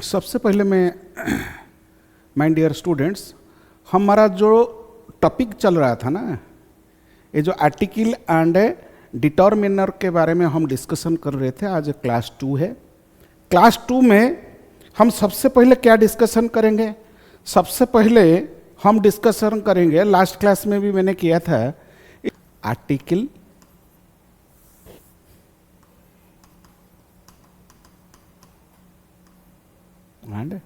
सबसे पहले मैं माय डियर स्टूडेंट्स, हमारा जो टॉपिक चल रहा था ना, ये जो आर्टिकल एंड डिटर्मिनर के बारे में हम डिस्कशन कर रहे थे। आज क्लास 2 है। क्लास 2 में हम सबसे पहले क्या डिस्कशन करेंगे? सबसे पहले हम डिस्कशन करेंगे, लास्ट क्लास में भी मैंने किया था, आर्टिकल एंड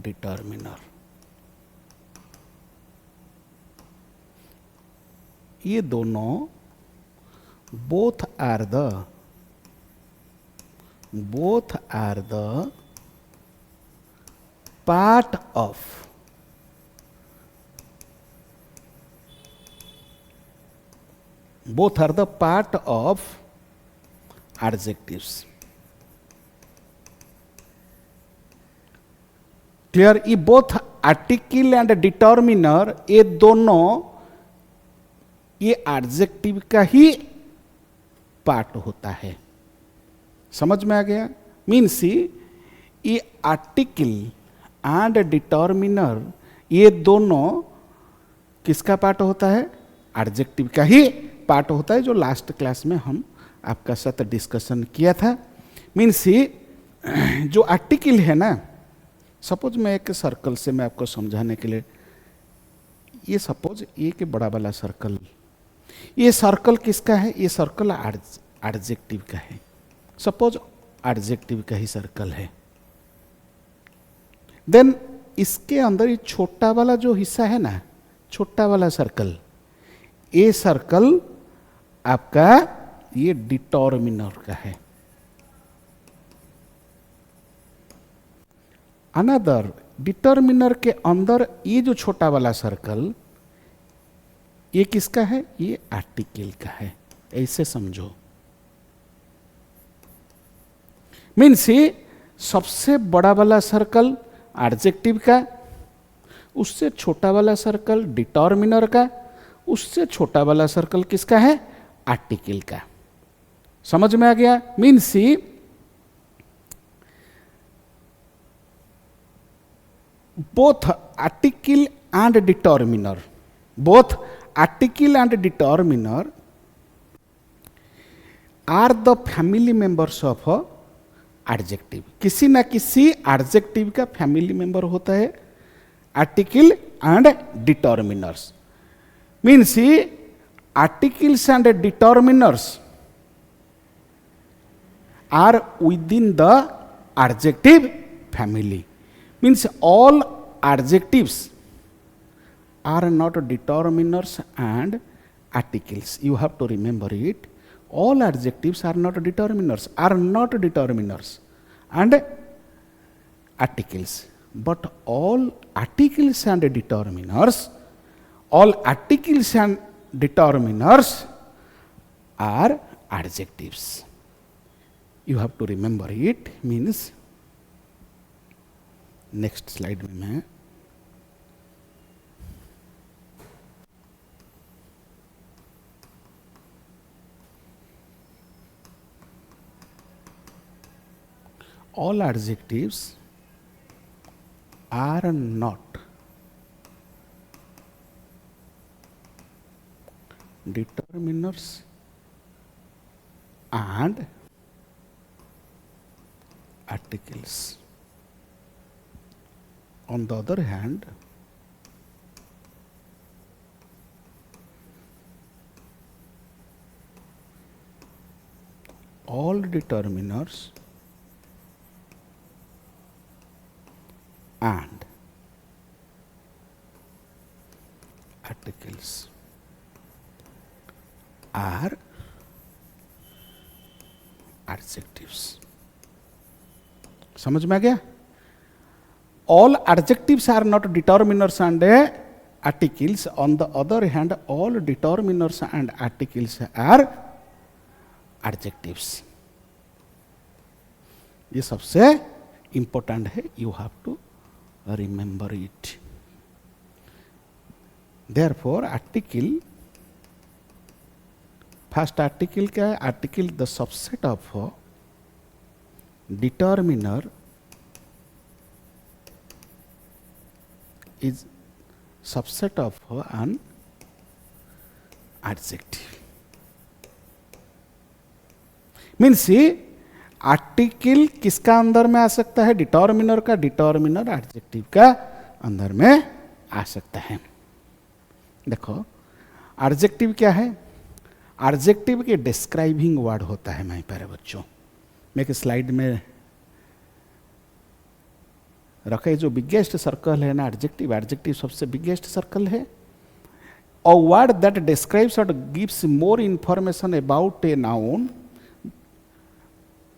डिटर्मिनर। ये दोनों both are the part of adjectives। Clear? ये बोथ आर्टिकल एंड डिटर्मिनर, ये दोनों ये एडजेक्टिव का ही पार्ट होता है। समझ में आ गया? मीन्स ये आर्टिकल एंड डिटर्मिनर, ये दोनों किसका पार्ट होता है? एडजेक्टिव का ही पार्ट होता है, जो लास्ट क्लास में हम आपका साथ डिस्कशन किया था। मीन्स जो आर्टिकल है ना, सपोज मैं एक सर्कल से मैं आपको समझाने के लिए, ये सपोज एक बड़ा वाला सर्कल, ये सर्कल किसका है? ये सर्कल एडजेक्टिव का है। सपोज एडजेक्टिव का ही सर्कल है। देन इसके अंदर ये छोटा वाला जो हिस्सा है ना, छोटा वाला सर्कल, ये सर्कल आपका ये डिटर्मिनर का है। अनदर डिटर्मिनर के अंदर ये जो छोटा वाला सर्कल, ये किसका है? ये आर्टिकल का है। ऐसे समझो। मीन्स सबसे बड़ा वाला सर्कल एडजेक्टिव का, उससे छोटा वाला सर्कल डिटर्मिनर का, उससे छोटा वाला सर्कल किसका है? आर्टिकल का। समझ में आ गया? Means both article and determiner are the family members of adjective। किसी ना किसी एडजेक्टिव का फैमिली मेंबर होता है article and determiners. Means articles and determiners are within the adjective family। Means all adjectives are not determiners and articles। You have to remember it. All adjectives are not determiners and articles, but all articles and determiners are adjectives। You have to remember it। Means next slide में मैं all adjectives are not determiners and articles। On the other hand, all determiners and articles are adjectives। समझ में आ गया? All adjectives are not determiners and articles. On the other hand, all determiners and articles are adjectives। ये सबसे important है। You have to remember it। Therefore, article, first article क्या है? Article the subset of determiner is subset of an adjective. Means article किसका अंदर में आ सकता है? डिटर्मिनर का. डिटर्मिनर एडजेक्टिव का अंदर में आ सकता है. देखो एडजेक्टिव क्या है? एडजेक्टिव के डिस्क्राइबिंग वर्ड होता है मेरे प्यारे बच्चों. मैं एक स्लाइड में रखे जो बिगेस्ट सर्कल है ना एडजेक्टिव, एडजेक्टिव सबसे बिगेस्ट सर्कल है. अ वर्ड दैट डिस्क्राइब्स और gives more information about a noun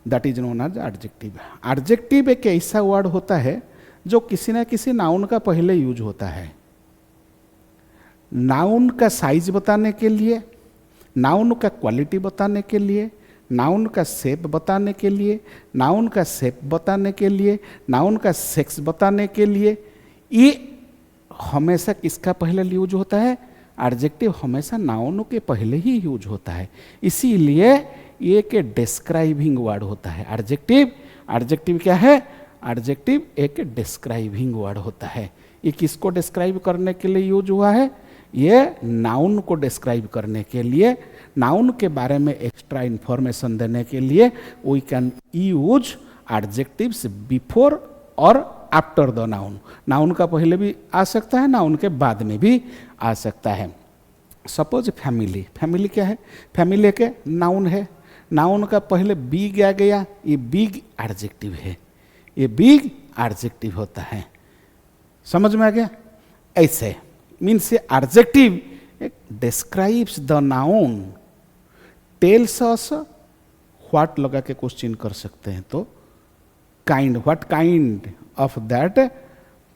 that is known as adjective. Adjective एक ऐसा वर्ड होता है जो किसी ना किसी नाउन का पहले यूज होता है. नाउन का साइज बताने के लिए, नाउन का क्वालिटी बताने के लिए, नाउन का शेप बताने के लिए, नाउन का शेप बताने के लिए, नाउन का सेक्स बताने के लिए, ये हमेशा किसका पहले यूज होता है? एडजेक्टिव हमेशा नाउन के पहले ही यूज होता है. इसीलिए ये एक डिस्क्राइबिंग वर्ड होता है एडजेक्टिव. एडजेक्टिव क्या है? एडजेक्टिव एक डिस्क्राइबिंग वर्ड होता है. ये किसको डिस्क्राइब करने के लिए यूज हुआ है? ये नाउन को डिस्क्राइब करने के लिए, नाउन के बारे में एक्स्ट्रा इंफॉर्मेशन देने के लिए we can use adjectives before और आफ्टर द नाउन. नाउन का पहले भी आ सकता है, नाउन के बाद में भी आ सकता है. Suppose family. फैमिली क्या है? फैमिली एक नाउन है. नाउन का पहले बिग आ गया, ये बिग एडजेक्टिव है. ये बिग एडजेक्टिव होता है. समझ में आ गया? ऐसे means adjective describes the noun, tells us what लगा के क्वेश्चन कर सकते हैं तो kind, what kind of that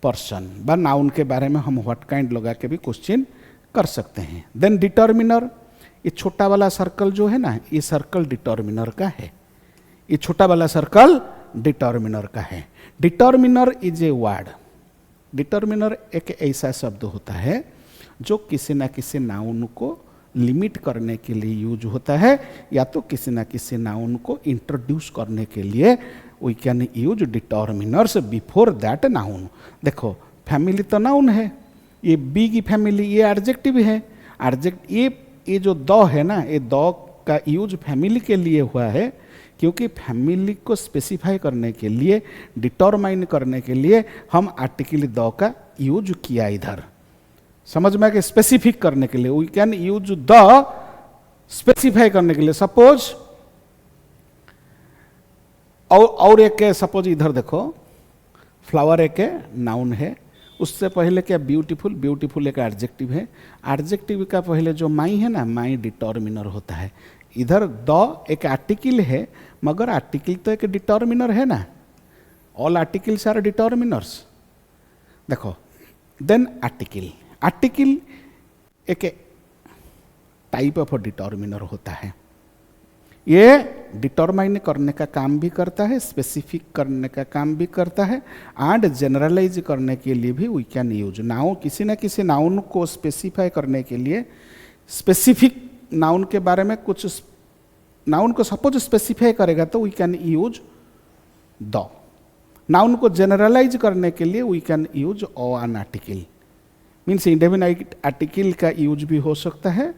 person. व नाउन के बारे में हम व्हाट काइंड लगा के भी क्वेश्चन कर सकते हैं. Then determiner. ये छोटा वाला सर्कल जो है ना, ये सर्कल डिटर्मिनर का है. ये छोटा वाला सर्कल डिटर्मिनर का है. Determiner is a word. Determiner एक ऐसा शब्द होता है जो किसी ना किसी नाउन को लिमिट करने के लिए यूज होता है, या तो किसी ना किसी नाउन को इंट्रोड्यूस करने के लिए we can use determiners before that noun. देखो फैमिली तो नाउन है, ये बिग फैमिली ये एडजेक्टिव है. ये जो द है ना, ये द का यूज फैमिली के लिए हुआ है, क्योंकि फैमिली को स्पेसिफाई करने के लिए, डिटरमाइन करने के लिए हम आर्टिकल द का यूज किया इधर. समझ में आ गया? स्पेसिफिक करने के लिए we can use the, specify करने के लिए. सपोज और एक सपोज इधर देखो, फ्लावर एक नाउन है, उससे पहले क्या ब्यूटीफुल. ब्यूटीफुल एक एडजेक्टिव है. एडजेक्टिव का पहले जो माई है ना, माई डिटर्मिनर होता है. इधर द एक आर्टिकल है, मगर आर्टिकल तो एक डिटर्मिनर है ना. All articles are determiners. देखो देन आर्टिकल. आर्टिकल एक टाइप ऑफ डिटर्मिनर होता है. ये डिटरमाइन करने का काम भी करता है, स्पेसिफिक करने का काम भी करता है, एंड जनरलाइज करने के लिए भी वी कैन यूज. नाउन, किसी न किसी नाउन को स्पेसिफाई करने के लिए, स्पेसिफिक नाउन के बारे में कुछ नाउन को सपोज स्पेसिफाई करेगा तो we can use the. Noun को जनरलाइज करने के लिए we can use an article. Means indefinite article का यूज भी हो सकता है.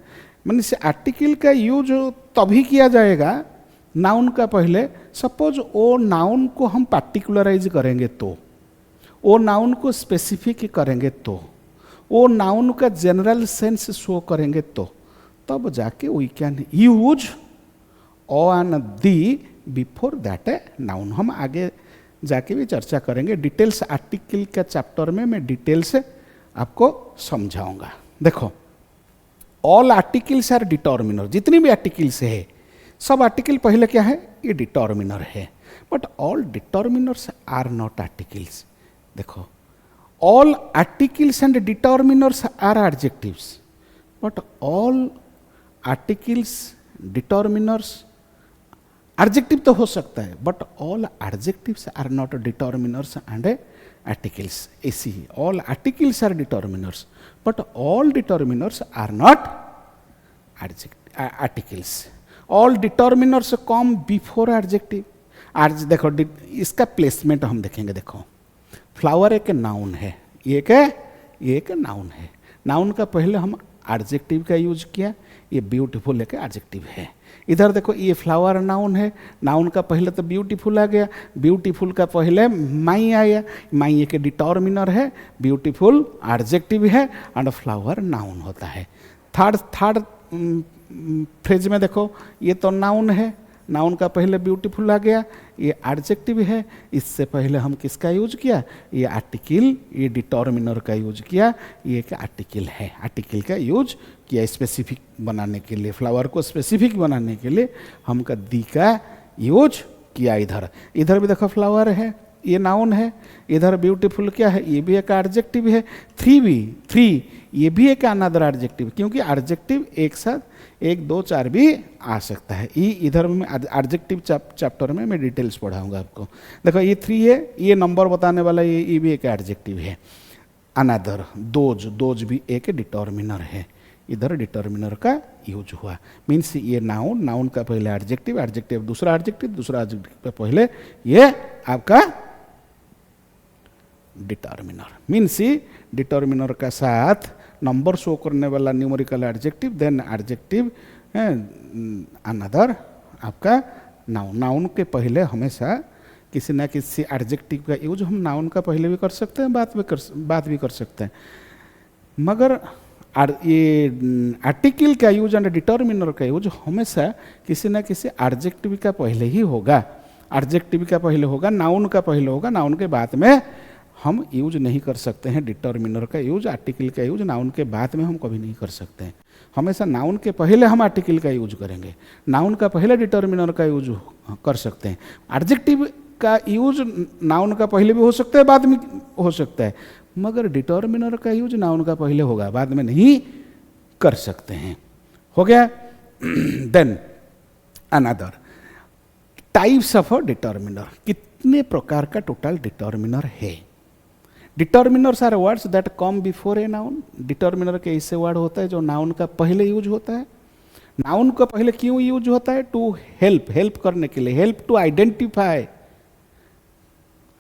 मीन्स आर्टिकल का यूज तभी किया जाएगा नाउन का पहले. सपोज वो नाउन को हम पार्टिकुलराइज करेंगे तो, वो नाउन को स्पेसिफिक करेंगे तो, वो नाउन का जनरल सेंस शो करेंगे तो, तब जाके we can use on the before that noun. हम आगे जाके भी चर्चा करेंगे. डिटेल्स आर्टिकल का चैप्टर में मैं डिटेल्स आपको समझाऊंगा. देखो ऑल आर्टिकल्स आर डिटर्मिनर. जितनी भी आर्टिकल्स है, सब आर्टिकल पहले क्या है? ये डिटर्मिनर है. But all determiners are not articles. देखो all articles and determiners are adjectives, but all articles determiners, adjective तो हो सकता है, but all adjectives are not determiners and articles. ऐसी ही all articles are determiners, but all determiners are not articles. All determiners come before adjective. आज देखो इसका placement हम देखेंगे. देखो फ्लावर एक नाउन है, ये एक ये एक नाउन है। नाउन का पहले हम एडजेक्टिव का यूज किया, ये ब्यूटीफुल एक एडजेक्टिव है। इधर देखो ये फ्लावर नाउन है, नाउन का पहले तो ब्यूटीफुल आ गया, ब्यूटीफुल का पहले माई आया, माई एक डिटर्मिनर है, ब्यूटीफुल एडजेक्टिव है एंड फ्लावर नाउन होता है। थर्ड फ्रेज में देखो ये तो नाउन है, नाउन का पहले ब्यूटीफुल आ गया, ये एडजेक्टिव है, इससे पहले हम किसका यूज किया, ये आर्टिकल, ये डिटर्मिनर का यूज किया, ये एक आर्टिकल है, आर्टिकल का यूज किया स्पेसिफिक बनाने के लिए, फ्लावर को स्पेसिफिक बनाने के लिए हमका दी का यूज किया। इधर भी देखो फ्लावर है, ये नाउन है, इधर ब्यूटीफुल क्या है, ये भी एक एडजेक्टिव है। थ्री ये भी एक अनदर एडजेक्टिव, क्योंकि एडजेक्टिव एक साथ 1 2 4 भी आ सकता है। ये इधर में एडजेक्टिव चैप्टर में मैं डिटेल्स पढ़ाऊंगा आपको। देखो ये 3 है, ये नंबर बताने वाला ये भी एक एडजेक्टिव है। अनदर, दोज भी एक डिटर्मिनर है, इधर डिटर्मिनर का यूज हुआ। मीन्स ये नाउन का पहले एडजेक्टिव दूसरा एडजेक्टिव का पहले ये आपका डिटर्मिनर। मीन्स डिटर्मिनर का साथ नंबर शो करने वाला numerical adjective, then adjective another आपका नाउन के पहले हमेशा किसी न किसी एडजेक्टिव का यूज हम नाउन का पहले भी कर सकते हैं, बात भी कर सकते हैं, मगर ये आर्टिकल का यूज एंड डिटर्मिनर का यूज हमेशा किसी न किसी एडजेक्टिव का पहले ही होगा, एडजेक्टिव का पहले होगा, नाउन का पहले होगा, नाउन के बाद में हम यूज नहीं कर सकते हैं डिटर्मिनर का यूज, आर्टिकल का यूज नाउन के बाद में हम कभी नहीं कर सकते हैं। हमेशा नाउन के पहले हम आर्टिकल का यूज करेंगे, नाउन का पहले डिटर्मिनर का यूज कर सकते हैं। एडजेक्टिव का यूज नाउन का पहले भी हो सकता है, बाद में हो सकता है, मगर डिटर्मिनर का यूज नाउन का पहले होगा, बाद में नहीं कर सकते हैं। हो गया। Then another types of determiner, कितने प्रकार का टोटल डिटर्मिनर है। Determiners are words that come before a noun. Determiner के ऐसे वर्ड होता है जो नाउन का पहले यूज होता है। नाउन का पहले क्यों यूज होता है, टू हेल्प करने के लिए, हेल्प टू आइडेंटिफाई।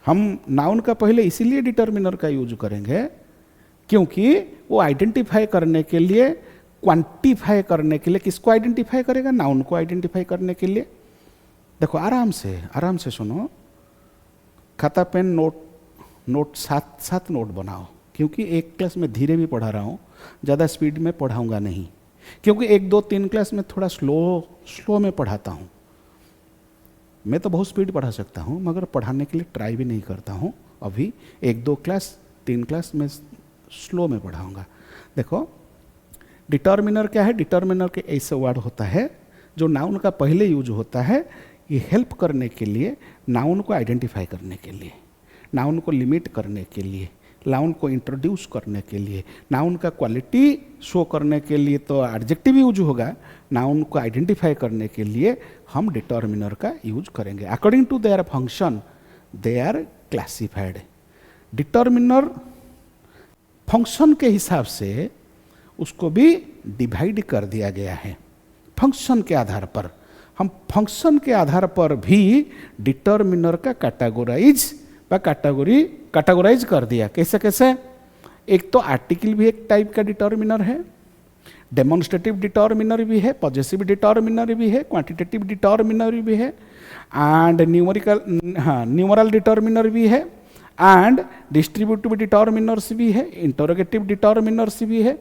हम नाउन का पहले इसीलिए डिटर्मिनर का यूज करेंगे क्योंकि वो आइडेंटिफाई करने के लिए, क्वांटिफाई करने के लिए, किसको आइडेंटिफाई करेगा, नाउन को आइडेंटिफाई करने के लिए। देखो आराम से सुनो, खाता पेन नोट साथ नोट बनाओ, क्योंकि एक क्लास में धीरे भी पढ़ा रहा हूँ, ज़्यादा स्पीड में पढ़ाऊँगा नहीं, क्योंकि 1 2 3 क्लास में थोड़ा स्लो में पढ़ाता हूँ। मैं तो बहुत स्पीड पढ़ा सकता हूँ, मगर पढ़ाने के लिए ट्राई भी नहीं करता हूँ। अभी 1 2 क्लास 3 क्लास में स्लो में पढ़ाऊँगा। देखो डिटर्मिनर क्या है, डिटर्मिनर के ऐसे वर्ड होता है जो नाउन का पहले यूज होता है, ये हेल्प करने के लिए, नाउन को आइडेंटिफाई करने के लिए, नाउन को लिमिट करने के लिए, नाउन को इंट्रोड्यूस करने के लिए, नाउन का क्वालिटी शो करने के लिए तो एडजेक्टिव यूज होगा, नाउन को आइडेंटिफाई करने के लिए हम डिटर्मिनर का यूज करेंगे। According to their function they are classified. Determiner function के हिसाब से उसको भी डिवाइड कर दिया गया है। फंक्शन के आधार पर, हम फंक्शन के आधार पर भी डिटर्मिनर का कैटेगोराइज कर दिया। कैसे? एक तो आर्टिकल भी एक टाइप का डिटर्मिनर है, डेमोन्स्ट्रेटिव डिटर्मिनर भी है, पॉजेसिव डिटर्मिनर भी है, क्वांटिटेटिव डिटर्मिनर भी है, एंड न्यूमरल डिटर्मिनर भी है, एंड डिस्ट्रीब्यूटिव डिटर्मिनर्स भी है, इंटरोगेटिव डिटर्मिनर्स भी है,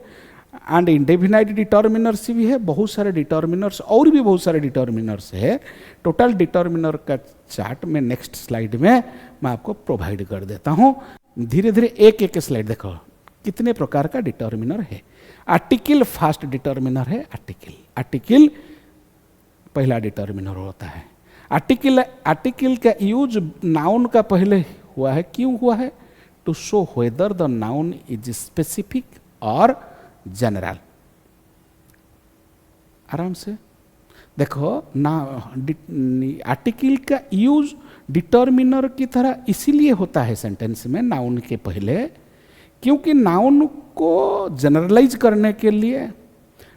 एंड इंडेफिनाइट डिटर्मिनर्स भी है। बहुत सारे डिटर्मिनर्स, और भी बहुत सारे डिटर्मिनर्स है। टोटल डिटर्मिनर का चार्ट में नेक्स्ट स्लाइड में मैं आपको प्रोवाइड कर देता हूँ। धीरे धीरे एक स्लाइड देखो कितने प्रकार का डिटर्मिनर है। आर्टिकल फर्स्ट डिटर्मिनर है। आर्टिकल पहला डिटर्मिनर होता है। आर्टिकल का यूज नाउन का पहले हुआ है। क्यों हुआ है? To show whether the noun is specific और जनरल। आराम से देखो ना, आर्टिकल का यूज डिटर्मिनर की तरह इसीलिए होता है सेंटेंस में नाउन के पहले, क्योंकि नाउन को जनरलाइज करने के लिए,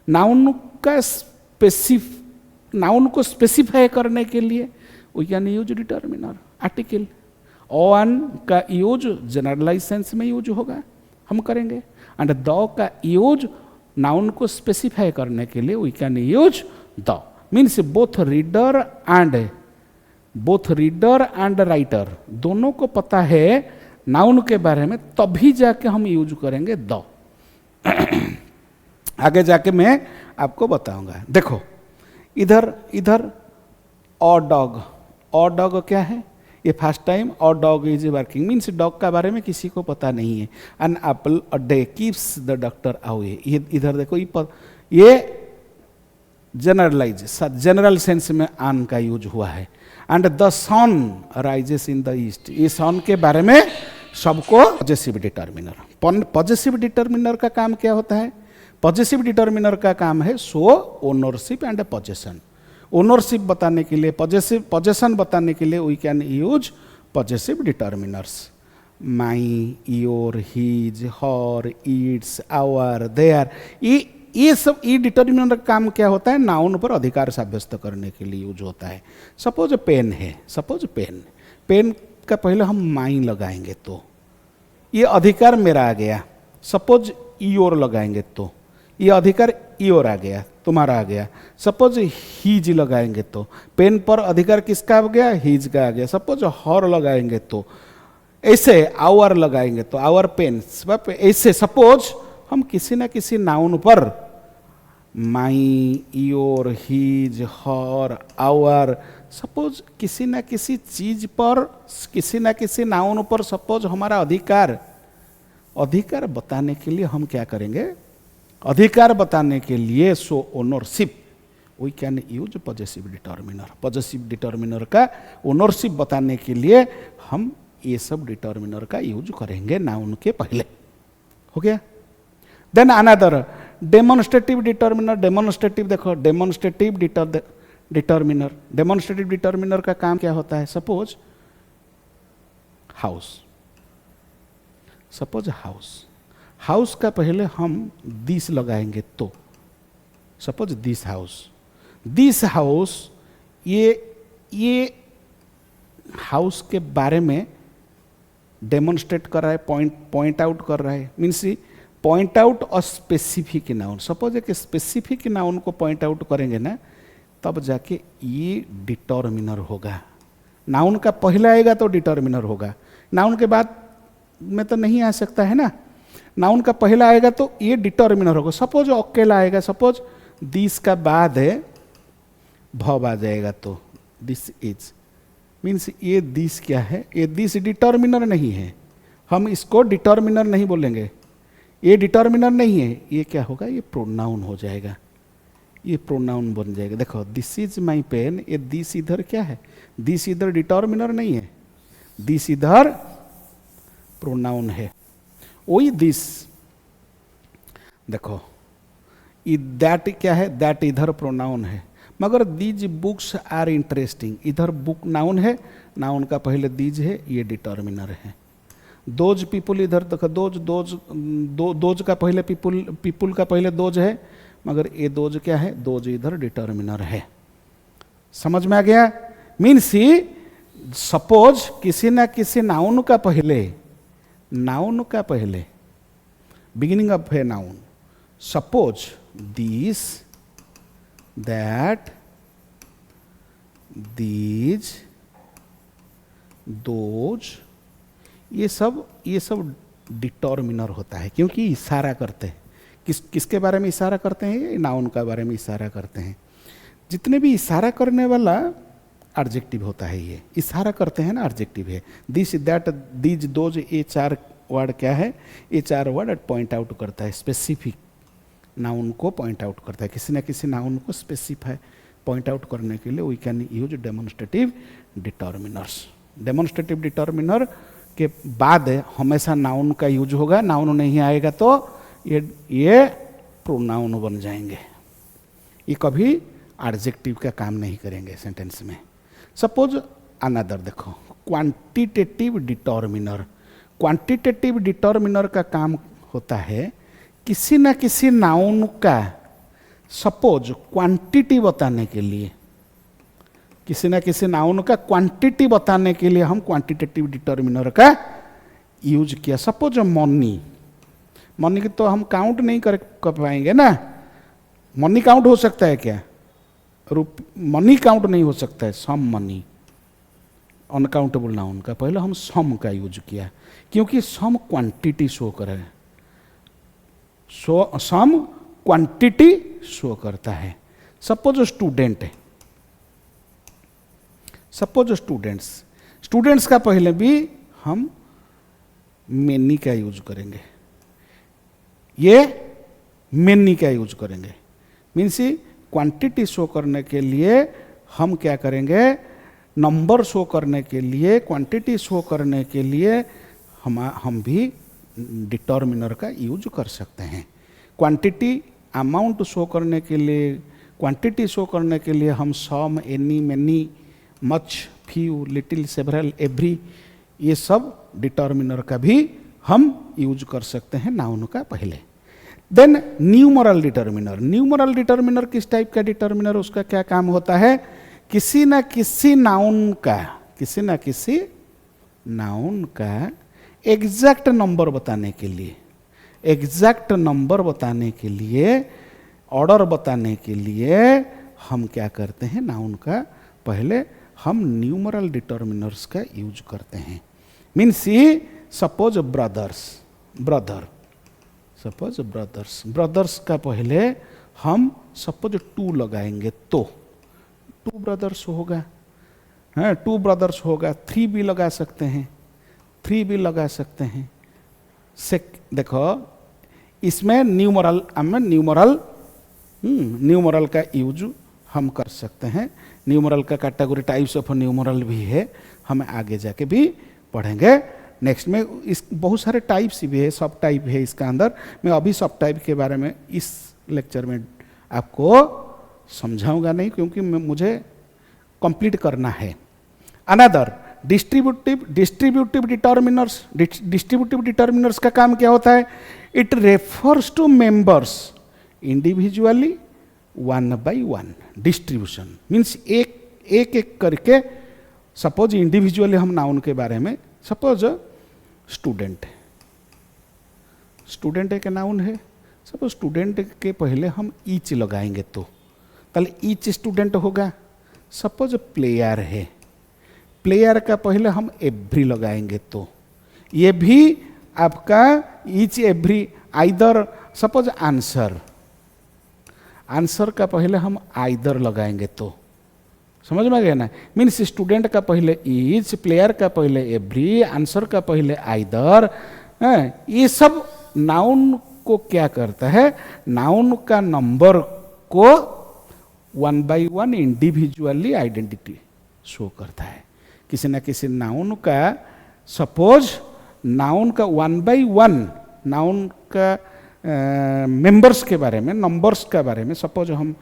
नाउन को स्पेसिफाई करने के लिए we can use determiner. Article on का यूज जनरलाइज सेंस में यूज होगा, हम करेंगे। एंड द का यूज नाउन को स्पेसिफाई करने के लिए we can use the, means both reader and writer दोनों को पता है नाउन के बारे में, तभी जाके हम यूज करेंगे द। आगे जाके मैं आपको बताऊंगा। देखो इधर और डॉग क्या है, ये फर्स्ट टाइम और dog is working, means dog का बारे में किसी को पता नहीं है। An apple a day keeps the doctor away, ये इधर देखो ये जनरल सेंस में आन का यूज हुआ है। And the sun rises in the east, ये सन के बारे में सबको पॉजेसिव डिटर्मिनर। पॉजेसिव डिटर्मिनर का काम क्या होता है? पॉजेसिव डिटर्मिनर का काम है show ownership and possession. Ownership बताने के लिए, पोजेशन बताने के लिए we can use possessive determiners. My, your, his, her, its, our, their, ये सब ये डिटर्मिनर का काम क्या होता है? नाउन पर अधिकार साब्यस्त करने के लिए यूज होता है। सपोज पेन है, पेन का पहले हम माई लगाएंगे तो ये अधिकार मेरा आ गया। सपोज योर लगाएंगे तो ये अधिकार योर आ गया, तुम्हारा आ गया। सपोज हीज लगाएंगे तो पेन पर अधिकार किसका आ गया? हीज का आ गया। सपोज हर लगाएंगे तो, ऐसे आवर लगाएंगे तो आवर पेन्स, ऐसे सपोज हम किसी ना किसी नाउन पर my, your, his, her, our, suppose किसी ना किसी चीज पर, किसी ना किसी नाउन पर सपोज हमारा अधिकार बताने के लिए हम क्या करेंगे? अधिकार बताने के लिए show ownership we can use possessive determiner. Possessive determiner का ओनरशिप बताने के लिए हम ये सब डिटर्मिनर का यूज करेंगे नाउन के पहले। हो गया? Then another demonstrative determiner. Demonstrative देखो, डेमोन्स्ट्रेटिव डिटर्मिनर का काम क्या होता है? सपोज हाउस का पहले हम दिस लगाएंगे तो, सपोज दिस हाउस, ये हाउस के बारे में डेमोन्स्ट्रेट कर रहा है, पॉइंट आउट कर रहा है, means point out a specific noun. Suppose एक स्पेसिफिक नाउन को पॉइंट आउट करेंगे ना, तब जाके ये डिटर्मिनर होगा। नाउन का पहले आएगा तो डिटर्मिनर होगा, नाउन के बाद में तो नहीं आ सकता है ना। नाउन का पहला आएगा तो ये डिटर्मिनर होगा। सपोज अकेला आएगा, सपोज दिस का बाद है भव आ जाएगा तो दिस इज, मीन्स ये दिस क्या है? ये दिस डिटर्मिनर नहीं है, हम इसको डिटर्मिनर नहीं बोलेंगे, ये डिटर्मिनर नहीं है। ये क्या होगा? ये प्रोनाउन हो जाएगा, ये प्रोनाउन बन जाएगा। देखो दिस इज माई पेन, ये दिस इधर क्या है? दिस इधर डिटर्मिनर नहीं है, दिस इधर प्रोनाउन है। वही दिस देखो, दैट क्या है? दैट इधर प्रोनाउन है। मगर दीज बुक्स आर इंटरेस्टिंग, इधर बुक नाउन है, नाउन का पहले दीज है, ये डिटर्मिनर है। दोज पीपुल, इधर देखो दोज का पहले पीपुल का पहले दोज है, मगर ये दोज क्या है? दोज इधर डिटर्मिनर है। समझ में आ गया? मीन्स सपोज किसी ना किसी नाउन का पहले beginning of a noun, suppose this, that, these, those, ये सब डिटर्मिनर होता है, क्योंकि इशारा करते हैं। किसके बारे में इशारा करते हैं? ये नाउन के बारे में इशारा करते हैं। जितने भी इशारा करने वाला एडजेक्टिव होता है, ये इशारा करते हैं ना, एडजेक्टिव है। दिस, दैट, दीज, दोज, ये चार वर्ड क्या है? ये चार वर्ड पॉइंट आउट करता है, स्पेसिफिक नाउन को पॉइंट आउट करता है। किसी न किसी नाउन को स्पेसिफाई पॉइंट आउट करने के लिए we can use demonstrative determiners. Demonstrative determiner के बाद हमेशा नाउन का यूज होगा, नाउन नहीं आएगा तो ये प्रोनाउन बन जाएंगे। ये कभी एडजेक्टिव का काम नहीं करेंगे सेंटेंस में। सपोज अनदर देखो, क्वांटिटेटिव डिटर्मिनर। क्वांटिटेटिव डिटर्मिनर का काम होता है किसी न किसी नाउन का सपोज क्वांटिटी बताने के लिए, किसी न किसी नाउन का क्वांटिटी बताने के लिए हम क्वांटिटेटिव डिटर्मिनर का यूज किया। सपोज मनी की तो हम काउंट नहीं कर पाएंगे ना। मनी काउंट हो सकता है क्या? मनी काउंट नहीं हो सकता है। सम मनी, अनकाउंटेबल नाउन का पहले हम सम का यूज किया, क्योंकि सम क्वांटिटी शो करे। सम क्वांटिटी शो करता है। सपोज स्टूडेंट है, सपोज स्टूडेंट्स का पहले भी हम मेनी का यूज करेंगे, ये मेनी का यूज करेंगे। मीन्स क्वांटिटी शो करने के लिए हम क्या करेंगे, नंबर शो करने के लिए, क्वांटिटी शो करने के लिए हम भी डिटर्मिनर का यूज कर सकते हैं। क्वांटिटी अमाउंट शो करने के लिए, क्वांटिटी शो करने के लिए हम some, any, many, much, few, little, several, every, ये सब डिटर्मिनर का भी हम यूज कर सकते हैं नाउन का पहले। Then numeral determiner. Numeral determiner किस टाइप का डिटर्मिनर, उसका क्या काम होता है, किसी न किसी नाउन का, किसी न किसी नाउन का एग्जैक्ट नंबर बताने के लिए, एग्जैक्ट नंबर बताने के लिए, ऑर्डर बताने के लिए हम क्या करते हैं, नाउन का पहले हम न्यूमरल डिटर्मिनर्स का यूज करते हैं। Means suppose brothers, brother, suppose brothers, brothers का पहले हम सपोज 2 लगाएंगे तो 2 ब्रदर्स होगा, हाँ 2 ब्रदर्स होगा। 3 भी लगा सकते हैं, 3 भी लगा सकते हैं। देखो इसमें न्यूमरल, न्यूमरल का यूज हम कर सकते हैं। न्यूमरल का कैटेगरी टाइप्स ऑफ न्यूमरल भी है, हम आगे जाके भी पढ़ेंगे नेक्स्ट में। इस बहुत सारे टाइप्स भी है, सब टाइप है इसका अंदर। मैं अभी सब टाइप के बारे में इस लेक्चर में आपको समझाऊंगा नहीं, क्योंकि मुझे कंप्लीट करना है। Another distributive determiners. Distributive determiners का काम क्या होता है, it refers to members individually 1 by 1। Distribution means एक करके, सपोज इंडिविजुअली हम नाउन के बारे में, सपोज स्टूडेंट, स्टूडेंट एक नाउन है, सपोज स्टूडेंट के पहले हम ईच लगाएंगे तो कल ईच स्टूडेंट होगा। सपोज प्लेयर है, प्लेयर का पहले हम एवरी लगाएंगे तो ये भी आपका each every. Either suppose answer, answer का पहले हम आइदर लगाएंगे तो, समझ में गया ना। मीन्स स्टूडेंट का पहले ईच, प्लेयर का पहले एवरी, आंसर का पहले आइदर। ये सब नाउन को क्या करता है, नाउन का नंबर को 1 by 1 इंडिविजुअली आइडेंटिटी शो करता है। किसी न किसी नाउन का, सपोज नाउन का 1 by 1 नाउन का मेंबर्स के बारे में, नंबर्स के बारे में, सपोज हम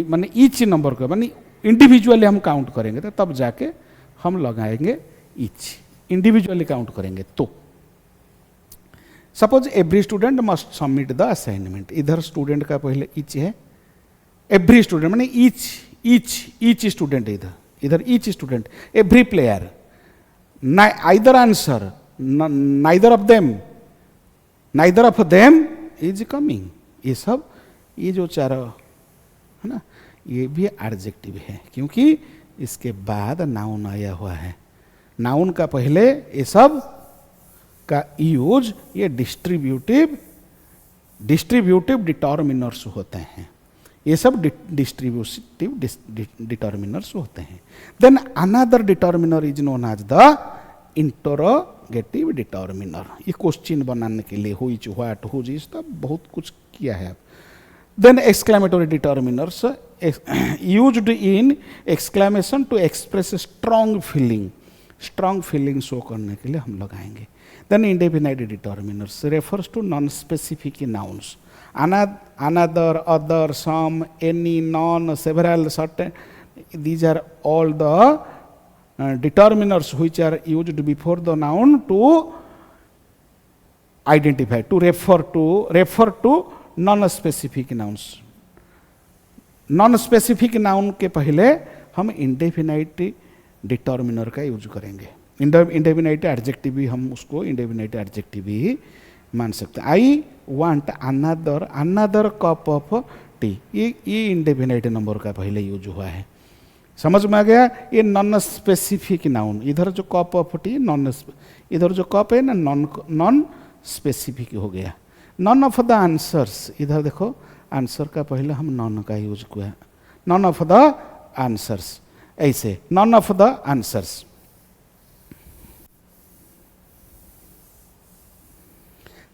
माने ईच नंबर को माने इंडिविजुअली हम काउंट करेंगे तो तब जाके हम लगाएंगे ईच, इंडिविजुअली काउंट करेंगे तो। Suppose every student must submit the assignment, इधर स्टूडेंट का पहले ईच है, एवरी स्टूडेंट माने ईच स्टूडेंट, इधर each student, every player, either answer, neither of them is coming. ये सब, ये जो चारों है ना, ये भी एडजेक्टिव है, क्योंकि इसके बाद नाउन आया हुआ है। नाउन का पहले ये सब का यूज ये डिस्ट्रीब्यूटिव डिटर्मिनर्स होते हैं। ये सब डिस्ट्रीब्यूटिव डिटर्मिनर्स होते हैं। Then another determiner is known as the interrogative determiner. ये क्वेश्चन बनाने के लिए हुई, व्हाट, हुज, इस तब बहुत कुछ किया है। Then exclamatory determiners used in exclamation to express strong feeling, strong feeling show करने के लिए हम लगाएंगे। Then indefinite determiners refers to non specific nouns, another, other, some, any, none, several, certain. These are all the determiners which are used before the noun to identify, to refer to non-specific nouns. Non-specific noun के पहले हम indefinite determiner का use करेंगे। Indefinite adjective भी हम उसको indefinite adjective ही मान सकते हैं। I want another another cup of T, ये इंडेफिनाइट नंबर का पहले यूज हुआ है। समझ में आ गया? ये नॉन स्पेसिफिक नाउन, इधर जो कप ऑफ टी नॉन, इधर जो कप है ना नॉन स्पेसिफिक हो गया। नॉन ऑफ द आंसर्स, इधर देखो आंसर का पहले हम नॉन का यूज किया, नॉन ऑफ द आंसर्स, ऐसे नॉन ऑफ द आंसर्स।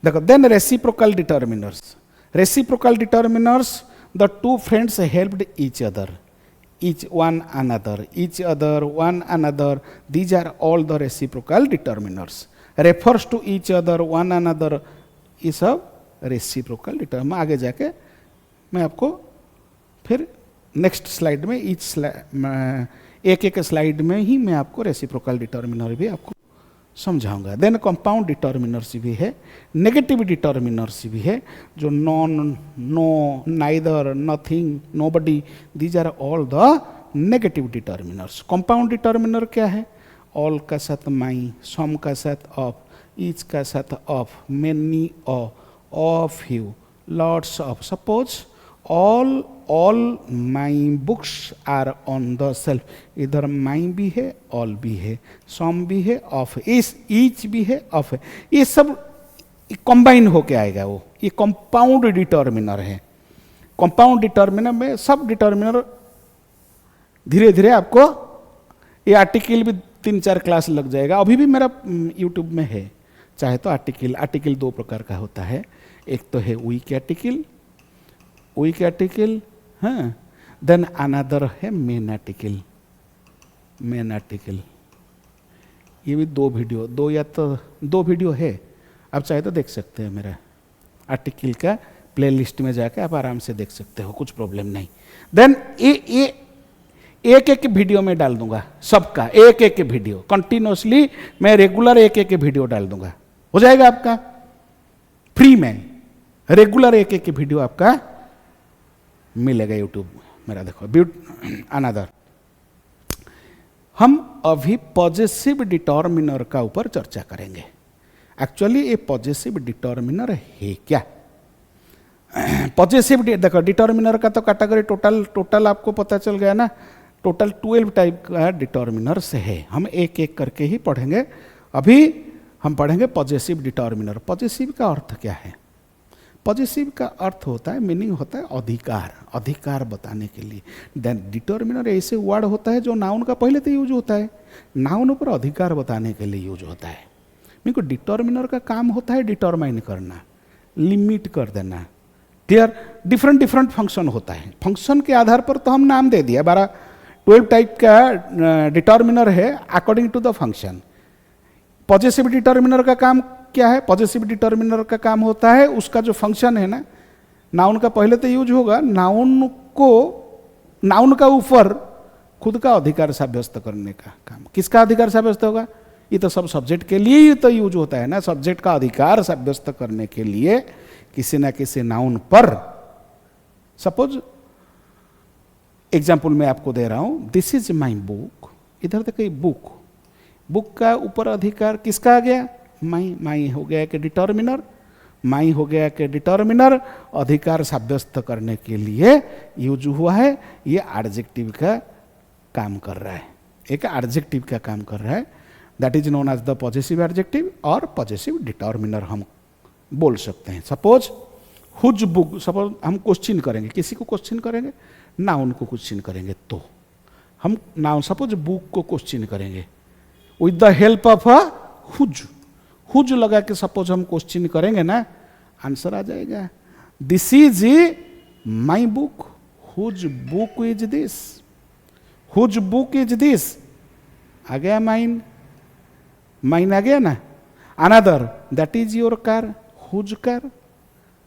देखो then reciprocal determiners, reciprocal determiners, the two friends helped each other, each one another, each other, one another, these are all the reciprocal determiners, refers to each other, one another, ये सब reciprocal determiner. आगे जाके मैं आपको फिर next slide में एक एक स्लाइड में ही मैं आपको रेसिप्रोकल डिटर्मिनर भी आपको समझाऊंगा। देन कंपाउंड डिटर्मिनर्स भी है, नेगेटिव डिटर्मिनर्स भी है, जो none, no, neither, nothing, nobody, these are all the negative determiners. Compound determiner क्या है? ऑल का साथ माई, सम का साथ ऑफ, ईच का साथ of, many of you, lots of. Suppose all my books are on the shelf, इधर माई भी है, ऑल भी है, सम भी है, ऑफ, इस ईच भी है, ऑफ है, ये सब कंबाइन होके आएगा वो, ये कंपाउंड डिटर्मिनर है। कंपाउंड डिटर्मिनर में सब डिटर्मिनर धीरे धीरे आपको, ये आर्टिकल भी 3-4 क्लास लग जाएगा, अभी भी मेरा यूट्यूब में है। चाहे तो आर्टिकल 2 प्रकार का होता है, एक तो है वीक आर्टिकल, हाँ, देन अनदर है मेन आर्टिकल। ये भी 2 वीडियो है, आप चाहे तो देख सकते हैं, मेरा आर्टिकल का प्लेलिस्ट में जाके आप आराम से देख सकते हो, कुछ प्रॉब्लम नहीं। देन ये एक वीडियो में डाल दूंगा, सबका एक वीडियो कंटिन्यूसली, मैं रेगुलर एक वीडियो डाल दूंगा, हो जाएगा आपका फ्री में, रेगुलर एक वीडियो आपका मिलेगा यूट्यूब मेरा। देखो अनदर, हम अभी पॉजिटिव डिटर्मिनर का ऊपर चर्चा करेंगे। एक्चुअली ये पॉजिटिव डिटर्मिनर है क्या? पॉजिटिव देखो डिटर्मिनर का तो कैटेगरी टोटल आपको पता चल गया ना, टोटल 12 टाइप का डिटर्मिनर्स है, हम एक एक करके ही पढ़ेंगे। अभी हम पढ़ेंगे पॉजिटिव डिटर्मिनर। पॉजिटिव का अर्थ क्या है? पॉजिटिव का अर्थ होता है, मीनिंग होता है अधिकार बताने के लिए। देन डिटर्मिनर ऐसे वर्ड होता है जो नाउन का पहले तो यूज होता है, नाउन पर अधिकार बताने के लिए यूज होता है। मेरे को डिटर्मिनर का काम होता है डिटरमाइन करना, लिमिट कर देना, क्लियर। डिफरेंट फंक्शन होता है, फंक्शन के आधार पर तो हम नाम दे दिया। 12 टाइप का डिटर्मिनर है according to the function. Positive determiner का काम क्या है? पॉजिटिव डिटर्मिनर का काम होता है उसका जो फंक्शन है ना, नाउन का पहले तो यूज होगा, नाउन का ऊपर खुद का अधिकार साब्यस्त करने का काम। किसका अधिकार साब्यस्त होगा? ये तो सब सब्जेक्ट के लिए ही तो यूज होता है ना, सब्जेक्ट का अधिकार साब्यस्त करने के लिए किसी ना किसी नाउन पर। सपोज एग्जाम्पल मैं आपको दे रहा हूं, दिस इज माई बुक, इधर देखिए बुक का ऊपर अधिकार किसका आ गया? माई हो गया कि डिटर्मिनर, माई हो गया कि डिटर्मिनर, अधिकार साब्यस्त करने के लिए यूज हुआ है। ये एडजेक्टिव का काम कर रहा है, एक एडजेक्टिव का काम कर रहा है, that is known as the positive adjective और पॉजिटिव डिटर्मिनर हम बोल सकते हैं। सपोज हुज बुक, सपोज हम क्वेश्चन करेंगे, किसी को क्वेश्चन करेंगे, नाउन को क्वेश्चन करेंगे, तो हम नाउन सपोज बुक को क्वेश्चन करेंगे with the help of a whose लगा के सपोज हम क्वेश्चन करेंगे ना, आंसर आ जाएगा, this is my book, whose book is this, whose book is this, आ गया माइन आ गया ना। Another, that is your car, whose car,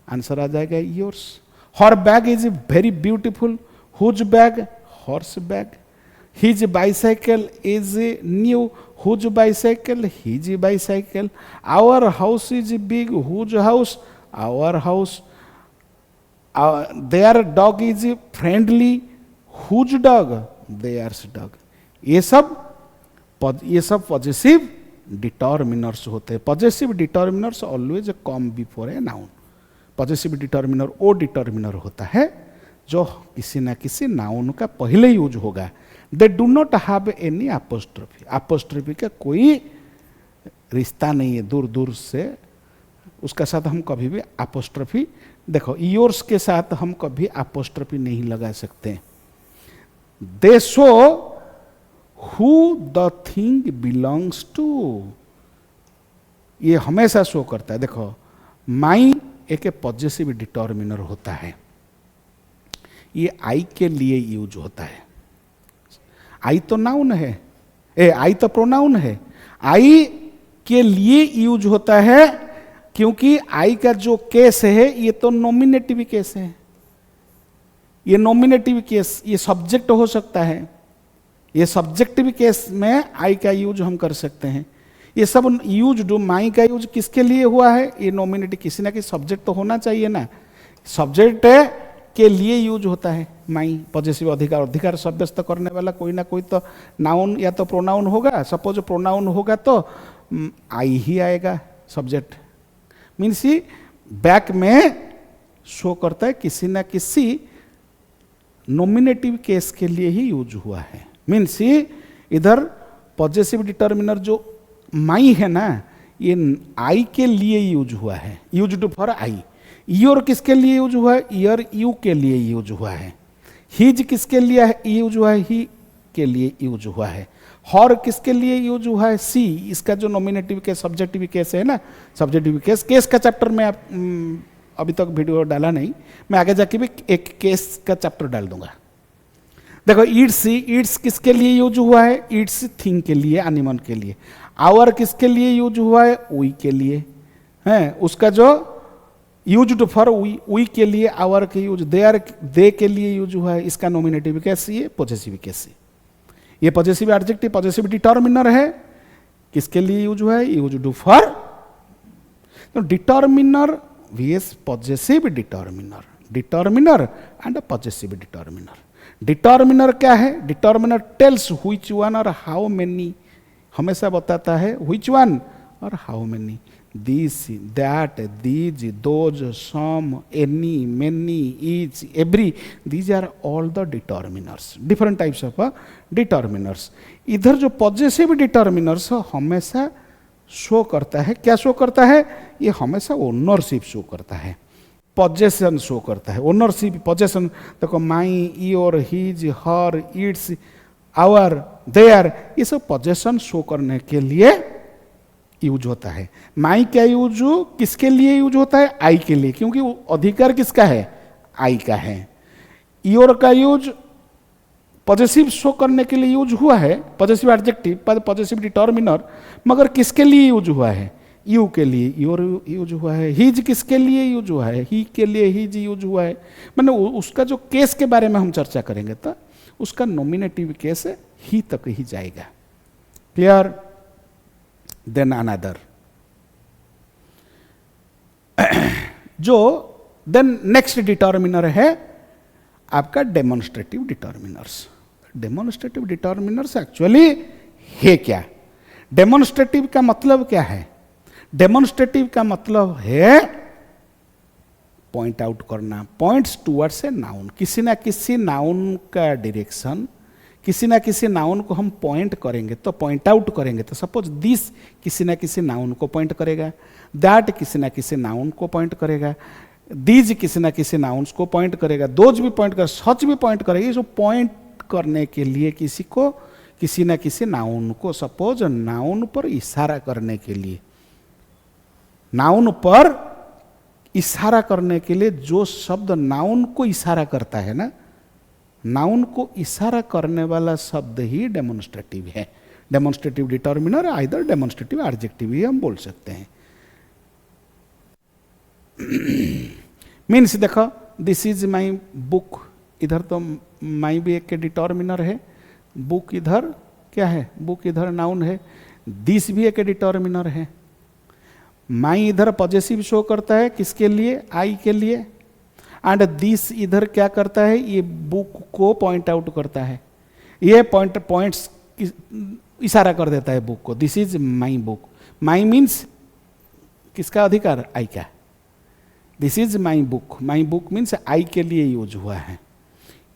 answer आ जाएगा yours. Her bag is very beautiful, whose bag, hers bag. His bicycle is new, whose bicycle, his bicycle. Our house is big, whose house, our house. Their dog is friendly, whose dog, theirs dog. ये सब possessive determiners होते हैं। Possessive determiners always come before a noun. Possessive determiner वो determiner होता है जो किसी ना किसी नाउन का पहले यूज होगा। They do not have any apostrophe. Apostrophe का कोई रिश्ता नहीं है दूर दूर से, उसका साथ हम कभी भी अपोस्ट्रोफी, देखो योर्स के साथ हम कभी अपोस्ट्रोफी नहीं लगा सकते। They show who the thing belongs to, ये हमेशा शो करता है। देखो माई एक पॉजेसिव डिटर्मिनर होता है, ये आई के लिए यूज होता है। आई तो नाउन है, आई तो प्रोनाउन है, आई के लिए यूज होता है क्योंकि आई का जो केस है ये तो नॉमिनेटिव केस है। ये नॉमिनेटिव केस, ये सब्जेक्ट हो सकता है, ये सब्जेक्टिव केस में आई का यूज हम कर सकते हैं। ये सब यूज जो माई का यूज किसके लिए हुआ है, ये नॉमिनेटिव, किसी ना किसी सब्जेक्ट तो होना चाहिए ना, सब्जेक्ट के लिए यूज होता है माई। पॉजेसिव अधिकार, अधिकार साब्यस्त करने वाला कोई ना कोई तो नाउन या तो प्रोनाउन होगा। सपोज प्रोनाउन होगा तो आई ही आएगा सब्जेक्ट, मीन्स ही बैक में शो करता है किसी ना किसी नॉमिनेटिव केस के लिए ही यूज हुआ है। मीन्स ही इधर पॉजेसिव डिटर्मिनर जो माई है ना, ये आई के लिए यूज हुआ है, यूज्ड फॉर आई। योर किसके लिए यूज हुआ है, ईयर यू के लिए यूज हुआ है। हिज किसके लिए यूज हुआ है, ही के लिए यूज हुआ है। हॉर किसके लिए यूज हुआ है, सी। इसका जो नॉमिनेटिव केस सब्जेक्टिव केस है ना, सब्जेक्टिव केस का चैप्टर में आप अभी तक वीडियो डाला नहीं, मैं आगे जाके भी एक केस का चैप्टर डाल दूंगा। देखो ईट्स, ईट्स किसके लिए यूज हुआ है, ईट्स थिंग के लिए, एनिमल के लिए। आवर किसके लिए यूज हुआ है, वी के लिए है, उसका जो यूज्ड फॉर वी के लिए आवर के यूज, दे के लिए यूज हुआ है। इसका नॉमिनेटिव केस ये पॉजेसिव केस है। ये पॉजेसिव एडजेक्टिव पॉजेसिव डिटर्मिनर है, किसके लिए यूज हुआ है, यूज्ड फॉर। तो determiner vs possessive determiner, determiner and possessive determiner. Determiner क्या है, डिटर्मिनर टेल्स व्हिच वन और हाउ मेनी, हमेशा बताता है व्हिच वन और how many. This, that, these, those, some, any, many, each, every, these are all the determiners, different types of determiners. इधर जो possessive determiners हमेशा शो करता है, क्या शो करता है, ये हमेशा ओनरशिप शो करता है, पॉजेशन शो करता है। ओनरशिप, पॉजेशन, देखो my, your, his, her, its, our, their, ये सब पॉजेशन शो करने के लिए यूज होता है। माई का यूज किसके लिए यूज होता है, आई के लिए, क्योंकि अधिकार किसका है, आई का है। योर का यूज पॉजेसिव शो करने के लिए यूज हुआ है, पॉजेसिव एडजेक्टिव, पॉजेसिव डिटर्मिनर, मगर किसके लिए यूज हुआ है, यू के लिए योर यूज हुआ है। हिज किसके लिए यूज हुआ है, ही के लिए हिज यूज हुआ है। मैंने उसका जो केस के बारे में हम चर्चा करेंगे तो उसका नॉमिनेटिव केस ही तक ही जाएगा। क्लियर? देन अनदर जो देन नेक्स्ट डिटर्मिनर है आपका demonstrative determiners. Demonstrative determiners actually है क्या, डेमोन्स्ट्रेटिव का मतलब क्या है, डेमोन्स्ट्रेटिव का मतलब है पॉइंट आउट करना, पॉइंट्स टुवर्ड्स ए नाउन। किसी ना किसी नाउन का डायरेक्शन, किसी ना किसी नाउन को हम पॉइंट करेंगे तो पॉइंट आउट करेंगे, तो सपोज दिस किसी ना किसी नाउन को पॉइंट करेगा, दैट किसी ना किसी नाउन को पॉइंट करेगा, दीज किसी ना किसी नाउन्स को पॉइंट करेगा, दोज भी पॉइंट करेगा, सच भी पॉइंट करेगा। ये जो पॉइंट करने के लिए किसी को, किसी ना किसी नाउन को, सपोज नाउन पर इशारा करने के लिए, नाउन पर इशारा करने के लिए जो शब्द नाउन को इशारा करता है ना, नाउन को इशारा करने वाला शब्द ही डेमोन्स्ट्रेटिव है। Demonstrative determiner either demonstrative adjective ही हम बोल सकते हैं। मीन्स देखो दिस इज माई बुक, इधर तो माई भी एक डिटर्मिनर है, बुक इधर क्या है, बुक इधर नाउन है, दिस भी एक डिटर्मिनर है। माई इधर पॉजेसिव शो करता है किसके लिए, आई के लिए, एंड दिस इधर क्या करता है, ये बुक को पॉइंट आउट करता है। ये पॉइंट्स इशारा कर देता है बुक को, this is my book. My means किसका अधिकार? आई का। This is my book, my book means I के लिए यूज हुआ है।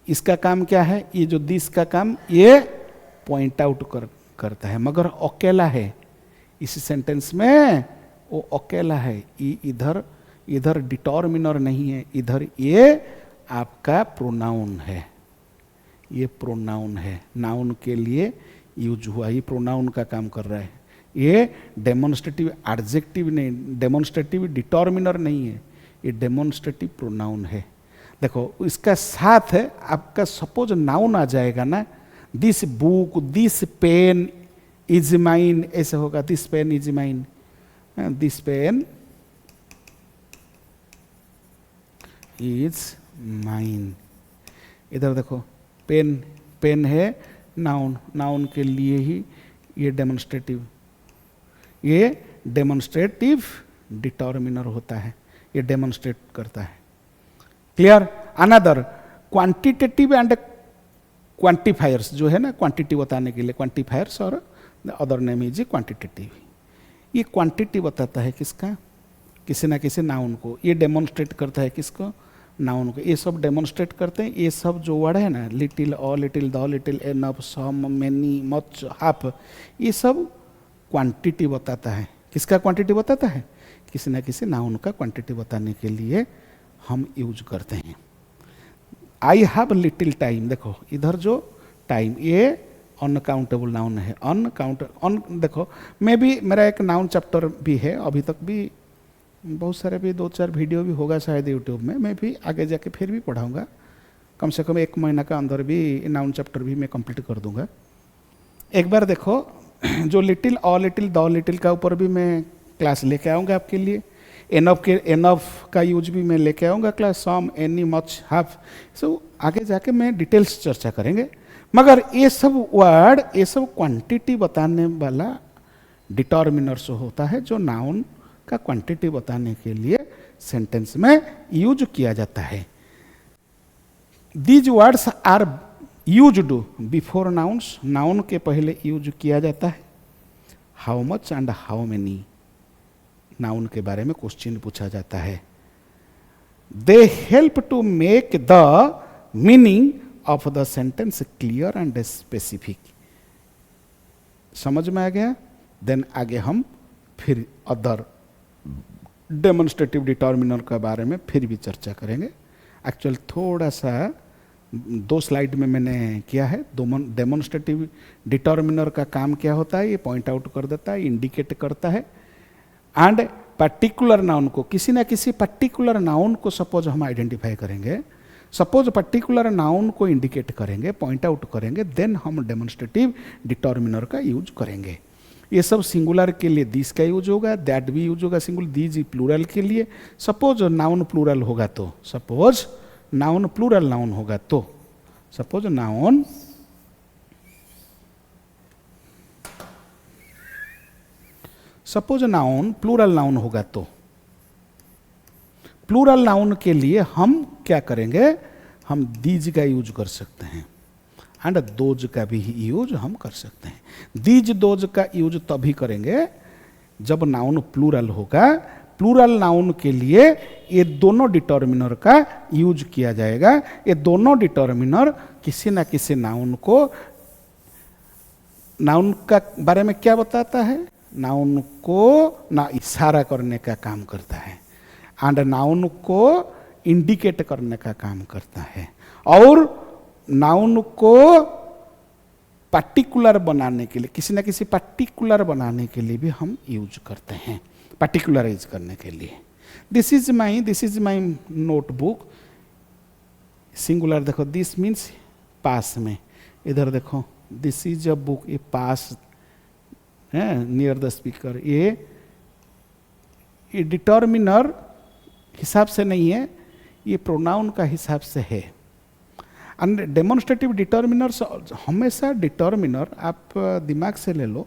इसका काम क्या है? ये जो दिस का काम ये पॉइंट आउट करता है, मगर अकेला है इस सेंटेंस में, वो अकेला है। इधर इधर डिटर्मिनर नहीं है, इधर ये आपका प्रोनाउन है, ये प्रोनाउन है, नाउन के लिए यूज हुआ, ये प्रोनाउन का काम कर रहा है। ये डेमोन्स्ट्रेटिव एडजेक्टिव नहीं, डेमोन्स्ट्रेटिव डिटर्मिनर नहीं है, ये डेमोन्स्ट्रेटिव प्रोनाउन है। देखो इसका साथ है आपका सपोज नाउन आ जाएगा ना, this book, this pen is mine, ऐसे होगा, this pen is mine, this pen is mine. इधर देखो पेन, पेन है नाउन, नाउन के लिए ही ये डेमोन्स्ट्रेटिव, ये डेमोन्स्ट्रेटिव डिटर्मिनर होता है, ये डेमोन्स्ट्रेट करता है। Clear? Another quantitative and quantifiers जो है ना, क्वांटिटी बताने के लिए क्वांटिफायर्स, और अदर नेम इज क्वांटिटेटिव। ये क्वांटिटी बताता है किसका? किसी ना किसी नाउन को। ये डेमोन्स्ट्रेट करता है किसको? नाउन को। ये सब डेमोन्स्ट्रेट करते हैं। ये सब जो वर्ड है ना, little, a little, the little, enough, some, many, much, half, ये सब क्वांटिटी बताता है। किसका क्वांटिटी बताता है? किसी ना किसी नाउन का क्वांटिटी बताने के लिए हम यूज करते हैं। आई हैव लिटिल टाइम, देखो इधर जो टाइम, ये अनकाउंटेबल नाउन है, देखो मैं भी, मेरा एक नाउन चैप्टर भी है, अभी तक भी बहुत सारे भी 2-4 वीडियो भी होगा शायद यूट्यूब में, मैं भी आगे जाके फिर भी पढ़ाऊँगा, कम से कम 1 महीना का अंदर भी नाउन चैप्टर भी मैं कंप्लीट कर दूंगा। एक बार देखो जो little, a little, the little का ऊपर भी मैं क्लास लेके आऊँगा आपके लिए। एनफ का यूज भी मैं लेके आऊँगा क्लास, सम, एनी, मच, हाफ, सो आगे जाके मैं डिटेल्स चर्चा करेंगे। मगर ये सब वर्ड, ये सब क्वांटिटी बताने वाला डिटर्मिनर्स होता है, जो नाउन का क्वांटिटी बताने के लिए सेंटेंस में यूज किया जाता है। These words are used before nouns, noun के पहले यूज किया जाता है। How much and how many, noun के बारे में क्वेश्चन पूछा जाता है। They help to make the meaning of the sentence clear and specific. समझ में आ गया? देन आगे हम फिर अदर डेमोन्स्ट्रेटिव डिटर्मिनर के बारे में फिर भी चर्चा करेंगे। एक्चुअल थोड़ा सा 2 स्लाइड में मैंने किया है। डेमोन्स्ट्रेटिव डिटर्मिनर का काम क्या होता है? ये पॉइंट आउट कर देता है, इंडिकेट करता है। एंड पर्टिकुलर नाउन को, किसी ना किसी पर्टिकुलर नाउन को सपोज हम आइडेंटिफाई करेंगे, सपोज पर्टिकुलर नाउन को इंडिकेट करेंगे, पॉइंट आउट करेंगे, देन हम डेमोन्स्ट्रेटिव डिटर्मिनर का यूज करेंगे। ये सब सिंगुलर के लिए दिस का यूज होगा, दैट भी यूज होगा सिंगुलर, दीज प्लूरल के लिए। सपोज नाउन प्लूरल होगा तो, सपोज नाउन प्लूरल नाउन होगा तो, सपोज नाउन प्लूरल नाउन होगा तो, प्लूरल नाउन के लिए हम क्या करेंगे? हम दीज का यूज कर सकते हैं एंड दोज का भी यूज हम कर सकते हैं। दीज दोज का यूज तभी करेंगे जब नाउन प्लूरल होगा। प्लूरल नाउन के लिए ये दोनों डिटर्मिनर का यूज किया जाएगा। ये दोनों डिटर्मिनर किसी ना किसी नाउन को, नाउन का बारे में क्या बताता है? नाउन को ना इशारा करने का काम करता है एंड नाउन को इंडिकेट करने का काम करता है, और नाउन को पर्टिकुलर बनाने के लिए, किसी ना किसी पर्टिकुलर बनाने के लिए भी हम यूज करते हैं, पर्टिकुलराइज करने के लिए। This is my notebook, singular देखो, दिस मीन्स पास में, इधर देखो दिस इज अ बुक, ये पास है नियर द स्पीकर। ये डिटर्मिनर हिसाब से नहीं है, ये प्रोनाउन का हिसाब से है। एंड डेमोन्स्ट्रेटिव डिटर्मिनर्स, हमेशा डिटर्मिनर आप दिमाग से ले लो,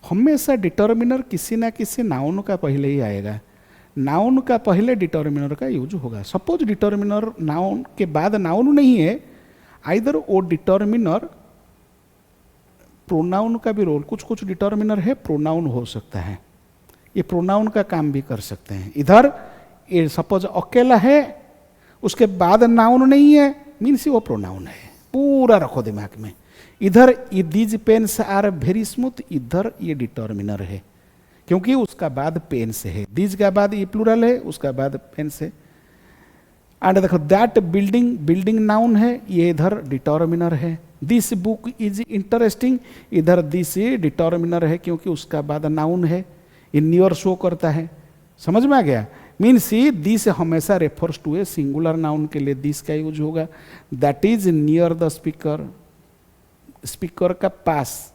हमेशा डिटर्मिनर किसी ना किसी नाउन का पहले ही आएगा। नाउन का पहले डिटर्मिनर का यूज होगा। सपोज डिटर्मिनर नाउन के बाद नाउन नहीं है, आइदर वो डिटर्मिनर प्रोनाउन का भी रोल, कुछ कुछ डिटर्मिनर है प्रोनाउन हो सकता है, ये प्रोनाउन का काम भी कर सकते हैं। इधर ये सपोज अकेला है, उसके बाद नाउन नहीं है, मीन्स वो प्रोनाउन है, पूरा रखो दिमाग में। इधर ये these pens are very smooth, इधर ये डिटर्मिनर है क्योंकि उसका बाद पेन्स है, दीज का बाद ये प्लूरल है, उसका बाद पेन्स है। एंड देखो दैट बिल्डिंग, बिल्डिंग नाउन है, ये इधर डिटर्मिनर है। दिस बुक इज इंटरेस्टिंग, इधर दिस डिटर्मिनर है क्योंकि उसका बाद नाउन है, ये नियर शो करता है। समझ में आ गया? मीन्स दिस हमेशा refers to a singular noun के लिए दिस का यूज होगा। That is near the speaker, speaker का पास।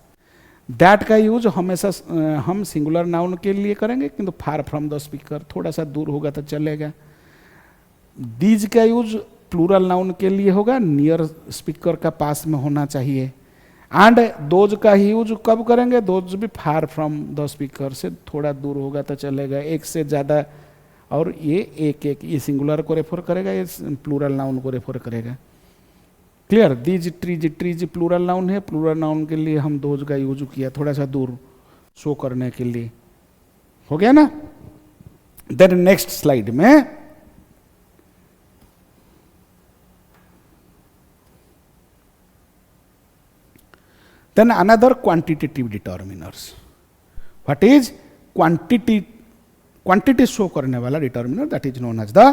दैट का यूज हमेशा हम सिंगुलर नाउन के लिए करेंगे, किंतु फार फ्रॉम द स्पीकर, थोड़ा सा दूर होगा तो चलेगा। दीज का यूज प्लूरल नाउन के लिए होगा, नियर स्पीकर का पास में होना चाहिए। एंड दोज का ही यूज कब करेंगे? दोज भी फार फ्रॉम द स्पीकर, से थोड़ा दूर होगा तो चलेगा, एक से ज़्यादा। और ये एक एक, ये सिंगुलर को रेफर करेगा, ये प्लूरल नाउन को रेफर करेगा। Clear? These trees, trees plural noun है, प्लूरल नाउन के लिए हम दोज का यूज किया, थोड़ा सा दूर शो करने के लिए। हो गया ना? देन नेक्स्ट स्लाइड में then another quantitative determiners. What is quantity? Quantity show करने वाला determiner, that is known as the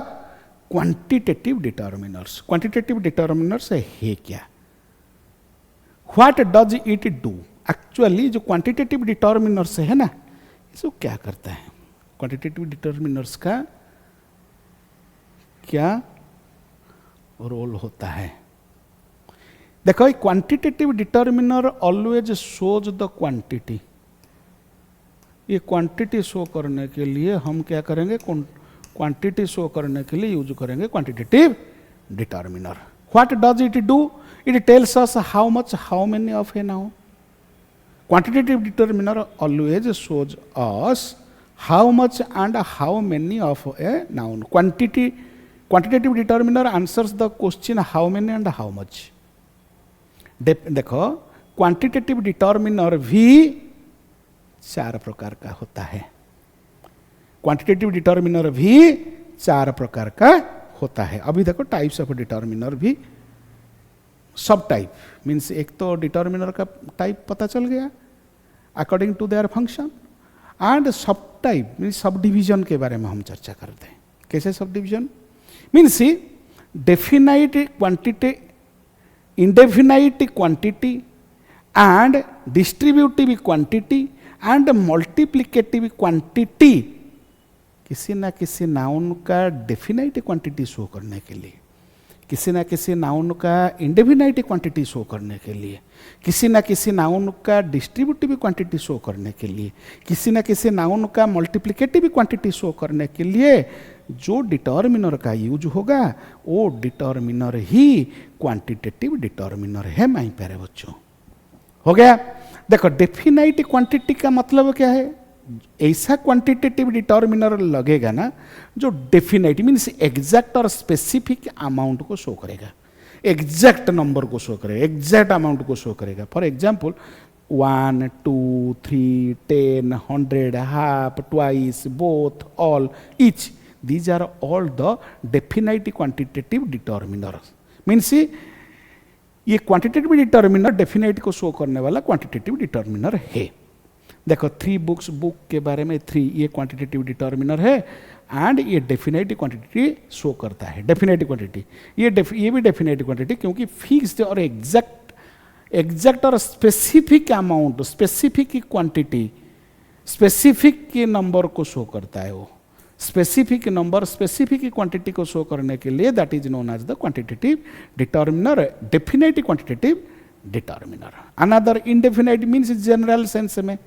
quantitative determiners. Quantitative determiners है क्या? What does it do? Actually जो क्वांटिटेटिव डिटर्मिनर्स है ना, इसको क्या करता है? क्वांटिटेटिव डिटर्मिनर्स का क्या रोल होता है? देखो, quantitative determiner always shows the quantity. ये क्वांटिटी शो करने के लिए हम क्या करेंगे? क्वांटिटी शो करने के लिए यूज करेंगे quantitative determiner. What does it do? It tells us how much, how many of a noun. Quantitative determiner always shows us how much and how many of a noun. Quantitative determiner answers the question how many and how much. देखो, quantitative determiner भी 4 प्रकार का होता है। Quantitative determiner भी 4 प्रकार का होता है। अभी देखो टाइप्स ऑफ डिटर्मिनर भी, सब टाइप मीन्स, एक तो डिटर्मिनर का टाइप पता चल गया according to their function, and sub type means sub division के बारे में हम चर्चा करते हैं। कैसे sub division? Means definite quantity, indefinite quantity and distributive quantity and multiplicative quantity। किसी ना किसी नाउन का डेफिनाइट क्वांटिटी शो करने के लिए, किसी ना किसी नाउन का इंडेफिनाइट क्वांटिटी शो करने के लिए, किसी ना किसी नाउन का डिस्ट्रीब्यूटिव क्वांटिटी शो करने के लिए, किसी ना किसी नाउन का मल्टीप्लिकेटिव क्वांटिटी शो करने के लिए जो डिटर्मिनर का यूज होगा, वो डिटर्मिनर ही क्वांटिटेटिव डिटर्मिनर है माय प्यारे बच्चों। हो गया? देखो, डेफिनाइट क्वांटिटी का मतलब क्या है? ऐसा क्वांटिटेटिव डिटर्मिनर लगेगा ना जो डेफिनाइट मीन्स एग्जैक्ट और स्पेसिफिक अमाउंट को शो करेगा, एग्जैक्ट नंबर को शो करेगा, एग्जैक्ट अमाउंट को शो करेगा। For example 1, 2, 3, 10, 100, half, twice, both, all, each, these are all the definite quantitative determiners। Means ये क्वांटिटेटिव डिटर्मिनर डेफिनाइट को शो करने वाला क्वांटिटेटिव डिटर्मिनर है। देखो, 3 बुक्स, बुक के बारे में 3, ये क्वांटिटेटिव डिटर्मिनर है, एंड ये डेफिनाइट क्वांटिटी शो करता है। डेफिनाइट क्वांटिटी, ये भी डेफिनाइट क्वांटिटी, क्योंकि फिक्स्ड और एग्जैक्ट और specific amount, specific quantity, specific के नंबर को शो करता है। वो स्पेसिफिक नंबर, स्पेसिफिक क्वांटिटी को शो करने के लिए that is known as the quantitative determiner, definite quantitative determiner. Another indefinite means general sense में,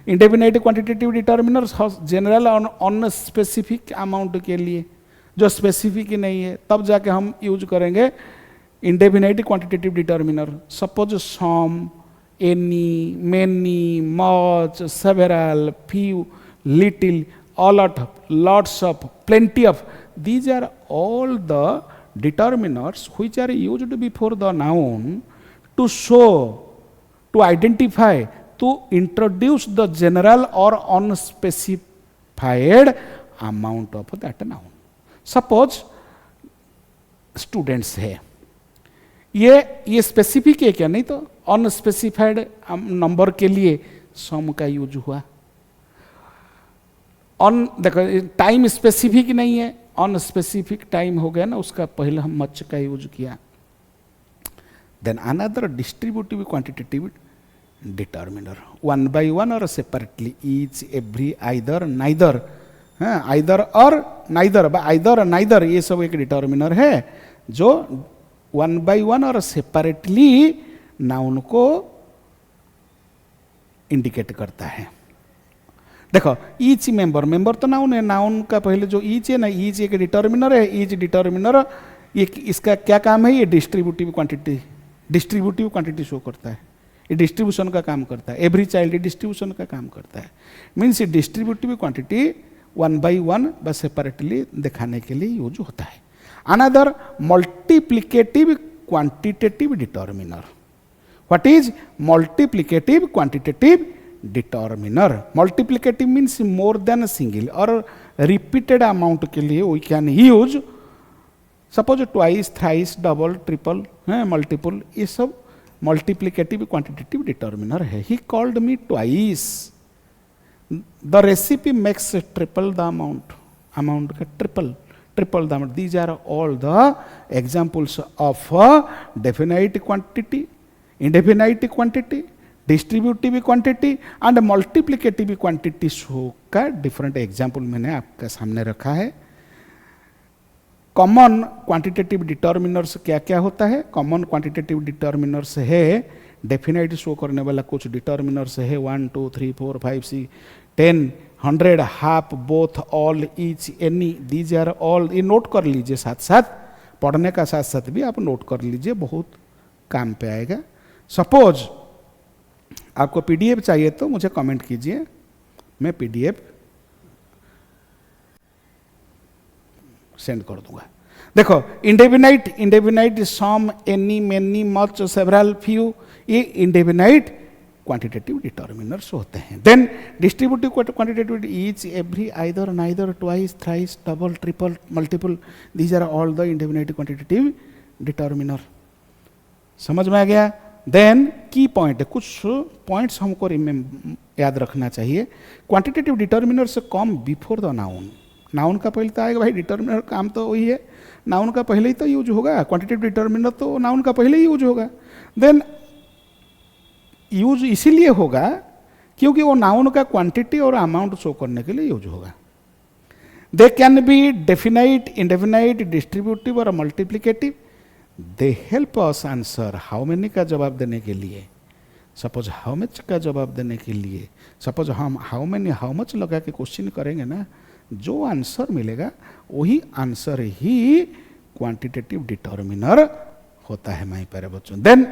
indefinite quantitative determiner general on specific amount के लिए, जो स्पेसिफिक नहीं है तब जाके हम यूज करेंगे indefinite quantitative determiner. Suppose some, any, many, much, several, few, little, all of, lots of, plenty of, these are all the determiners which are used before the noun to show to identify, to introduce the general और unspecified amount of that noun. Suppose students है, ये specific है क्या? नहीं तो unspecified number के लिए सम का यूज हुआ। देखो टाइम स्पेसिफिक नहीं है, अनस्पेसिफिक टाइम हो गया ना, उसका पहले हम मच का यूज किया। Then another distributive quantitative determiner, one by one और separately, each every either neither, either और नाइदर, आइदर नाइदर, ये सब एक डिटर्मिनर है जो वन बाय वन और सेपरेटली नाउन को इंडिकेट करता है। देखो ईच मेंबर, मेंबर तो नाउन है, नाउन का पहले जो ईच है ना, ईच एक डिटर्मिनर है। ईच डिटर्मिनर ये इसका क्या काम है? ये डिस्ट्रीब्यूटिव क्वांटिटी शो करता है, ये डिस्ट्रीब्यूशन का काम करता है। एवरी चाइल्ड डिस्ट्रीब्यूशन का काम करता है। मीन्स ये distributive quantity one by one बस सेपरेटली दिखाने के लिए यूज होता है। Another multiplicative quantitative determiner. What is multiplicative quantitative determiner? Multiplicative means more than single और रिपीटेड अमाउंट के लिए we can use, suppose twice, thrice, double, triple, multiple, ये सब मल्टीप्लिकेटिव क्वांटिटेटिव डिटर्मिनर है। He called me twice, the recipe makes triple the amount, amount का triple the amount. These are all the examples of definite quantity, indefinite quantity, distributive quantity and multiplicative quantity show का different example मैंने आपके सामने रखा है। Common quantitative determiners क्या क्या होता है? कॉमन क्वांटिटेटिव डिटर्मिनर्स है डेफिनाइट शो करने वाला कुछ डिटर्मिनर्स है 1 2 3 4 5 6 10 100 half both all each any, these are all. ये नोट कर लीजिए, साथ साथ पढ़ने का साथ साथ भी आप नोट कर लीजिए, बहुत काम पे आएगा। सपोज आपको पीडीएफ चाहिए तो मुझे कमेंट कीजिए, मैं पीडीएफ सेंड कर दूंगा। देखो indefinite some, any, many, much, several, few, ये इंडेफिनाइट क्वांटिटेटिव डिटर्मिनर्स होते हैं। Then distributive quantitative, each, every, either, neither, twice, thrice, double, triple, multiple, these are all the indefinite quantitative determiner. समझ में आ गया? देन की पॉइंट है, कुछ पॉइंट्स हमको याद रखना चाहिए। क्वांटिटेटिव डिटर्मिनर से come before the noun, noun का पहले तो आएगा भाई, डिटर्मिनर काम तो वही है, नाउन का पहले ही तो यूज होगा। क्वांटिटेटिव डिटर्मिनर तो नाउन का पहले ही यूज होगा। देन यूज इसीलिए होगा क्योंकि वो नाउन का क्वांटिटी और अमाउंट शो करने के लिए यूज होगा। They can be definite, indefinite, distributive और multiplicative. They help us answer how many का जवाब देने के लिए, सपोज हाउ मच का जवाब देने के लिए। सपोज हम हाउ मेनी, हाउ मच लगा के क्वेश्चन करेंगे ना, जो आंसर मिलेगा वही आंसर ही क्वांटिटेटिव डिटर्मिनर होता है माय प्यारे बच्चों। Then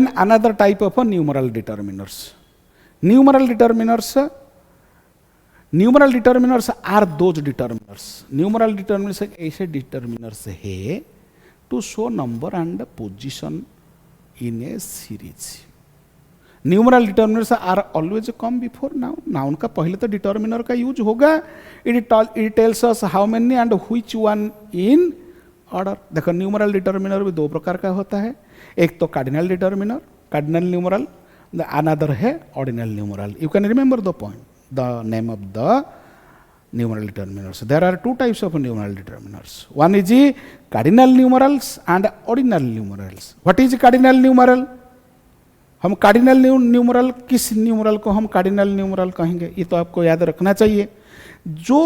another type of numeral determiners. Numeral determiners are those determiners, numeral determiners ऐसे डिटर्मिनर्स है to show number and position in a series. Numeral determiners are always come before noun, noun का पहले तो determiner का use होगा। It tells us how many and which one in order. देखो numeral determiner भी दो प्रकार का होता है, एक तो cardinal determiner, cardinal numeral, another है ordinal numeral. You can remember the point, the name of the numeral determiners. There are two types of numeral determiners. One is the cardinal numerals and ordinal numerals. What is cardinal numeral? हम cardinal numeral, किस numeral को हम cardinal numeral कहेंगे ये तो आपको याद रखना चाहिए। जो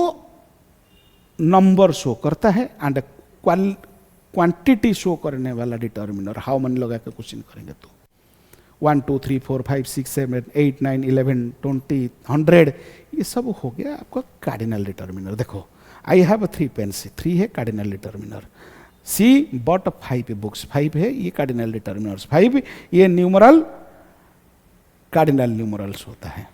नंबर शो करता है एंड क्वांटिटी शो करने वाला डिटर्मिनर, हाउ मन लगा के क्वेश्चन करेंगे तो 1 2 3 4 5 6 7 8 9 11 20 100, ये सब हो गया आपका कार्डिनल डिटर्मिनर। देखो आई हैव 3 पेन्स, 3 है कार्डिनल डिटर्मिनर। सी बॉट 5 बुक्स, 5 है ये कार्डिनल डिटर्मिनर्स। 5 ये न्यूमरल कार्डिनल न्यूमरल्स होता है।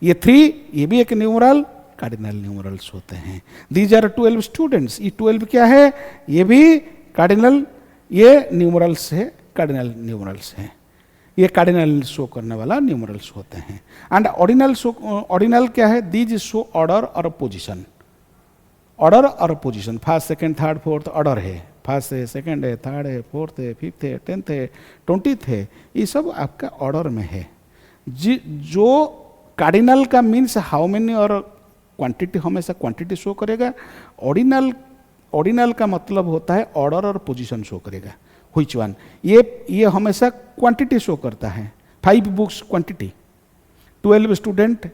ये 3 ये भी एक न्यूमरल कार्डिनल न्यूमरल्स होते हैं। दीज आर 12 स्टूडेंट्स, ये 12 क्या है? ये भी कार्डिनल ये न्यूमरल्स है, कार्डिनल न्यूमरल्स हैं। ये कार्डिनल शो करने वाला न्यूमरल्स होते हैं। एंड ऑर्डिनल क्या है? दीज शो ऑर्डर और पोजीशन, ऑर्डर और position, first second third fourth order है, फर्स्ट है, सेकंड है, थर्ड है, फोर्थ है, फिफ्थ है, 10th है, 20th है, ये सब आपका ऑर्डर में है। जो कार्डिनल का मीन्स हाउ मेनी और क्वांटिटी, हमेशा क्वांटिटी शो करेगा। ऑर्डिनल का मतलब होता है ऑर्डर और पोजीशन शो करेगा। व्हिच वन, ये हमेशा क्वांटिटी शो करता है। 5 बुक्स क्वांटिटी, 12 स्टूडेंट,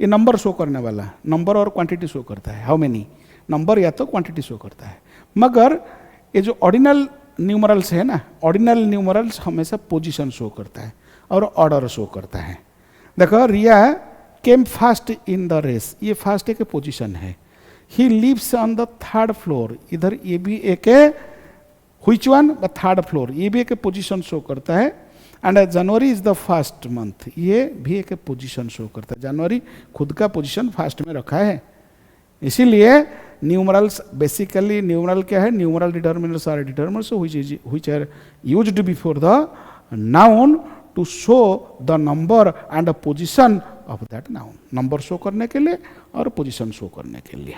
ये नंबर शो करने वाला, नंबर और क्वांटिटी शो करता है। हाउ मेनी, नंबर या तो क्वांटिटी शो करता है। मगर ये जो ऑर्डिनल न्यूमरल्स है ना, ऑर्डिनल न्यूमरल्स हमेशा पोजीशन शो करता है और ऑर्डर शो करता है। देखो, Riya came fast in the race, ये फास्ट एक पोजीशन है। He lives on the 3rd floor, इधर ये भी एक which one, the 3rd floor, ये भी एक पोजीशन शो करता है। And January is the first month, ये भी एक पोजीशन शो करता है। जनवरी खुद का पोजीशन फर्स्ट में रखा है। इसीलिए न्यूमरल्स, बेसिकली न्यूमरल क्या है? Numeral determiners are determiners which are used before the noun to show the number and position of that noun, number show करने के लिए और पोजीशन शो करने के लिए।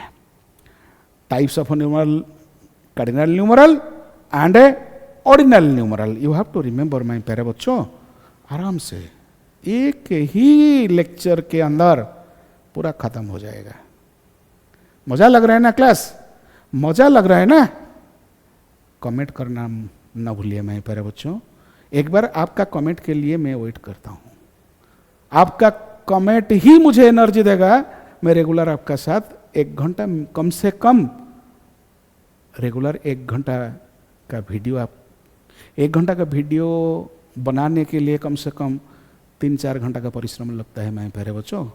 Types of numeral, cardinal numeral and ordinal numeral, you have to remember my प्यारे बच्चों, आराम से एक ही लेक्चर के अंदर पूरा खत्म हो जाएगा। मजा लग रहा है ना क्लास? मजा लग रहा है ना? कमेंट करना ना भूलिए माय प्यारे बच्चों। एक बार आपका कमेंट के लिए मैं वेट करता हूं। आपका कमेंट ही मुझे एनर्जी देगा। मैं रेगुलर आपका साथ 1 घंटा, कम से कम रेगुलर 1 घंटा का वीडियो, आप 1 घंटा का वीडियो बनाने के लिए कम से कम 3-4 घंटा का परिश्रम लगता है मेरे प्यारे बच्चों।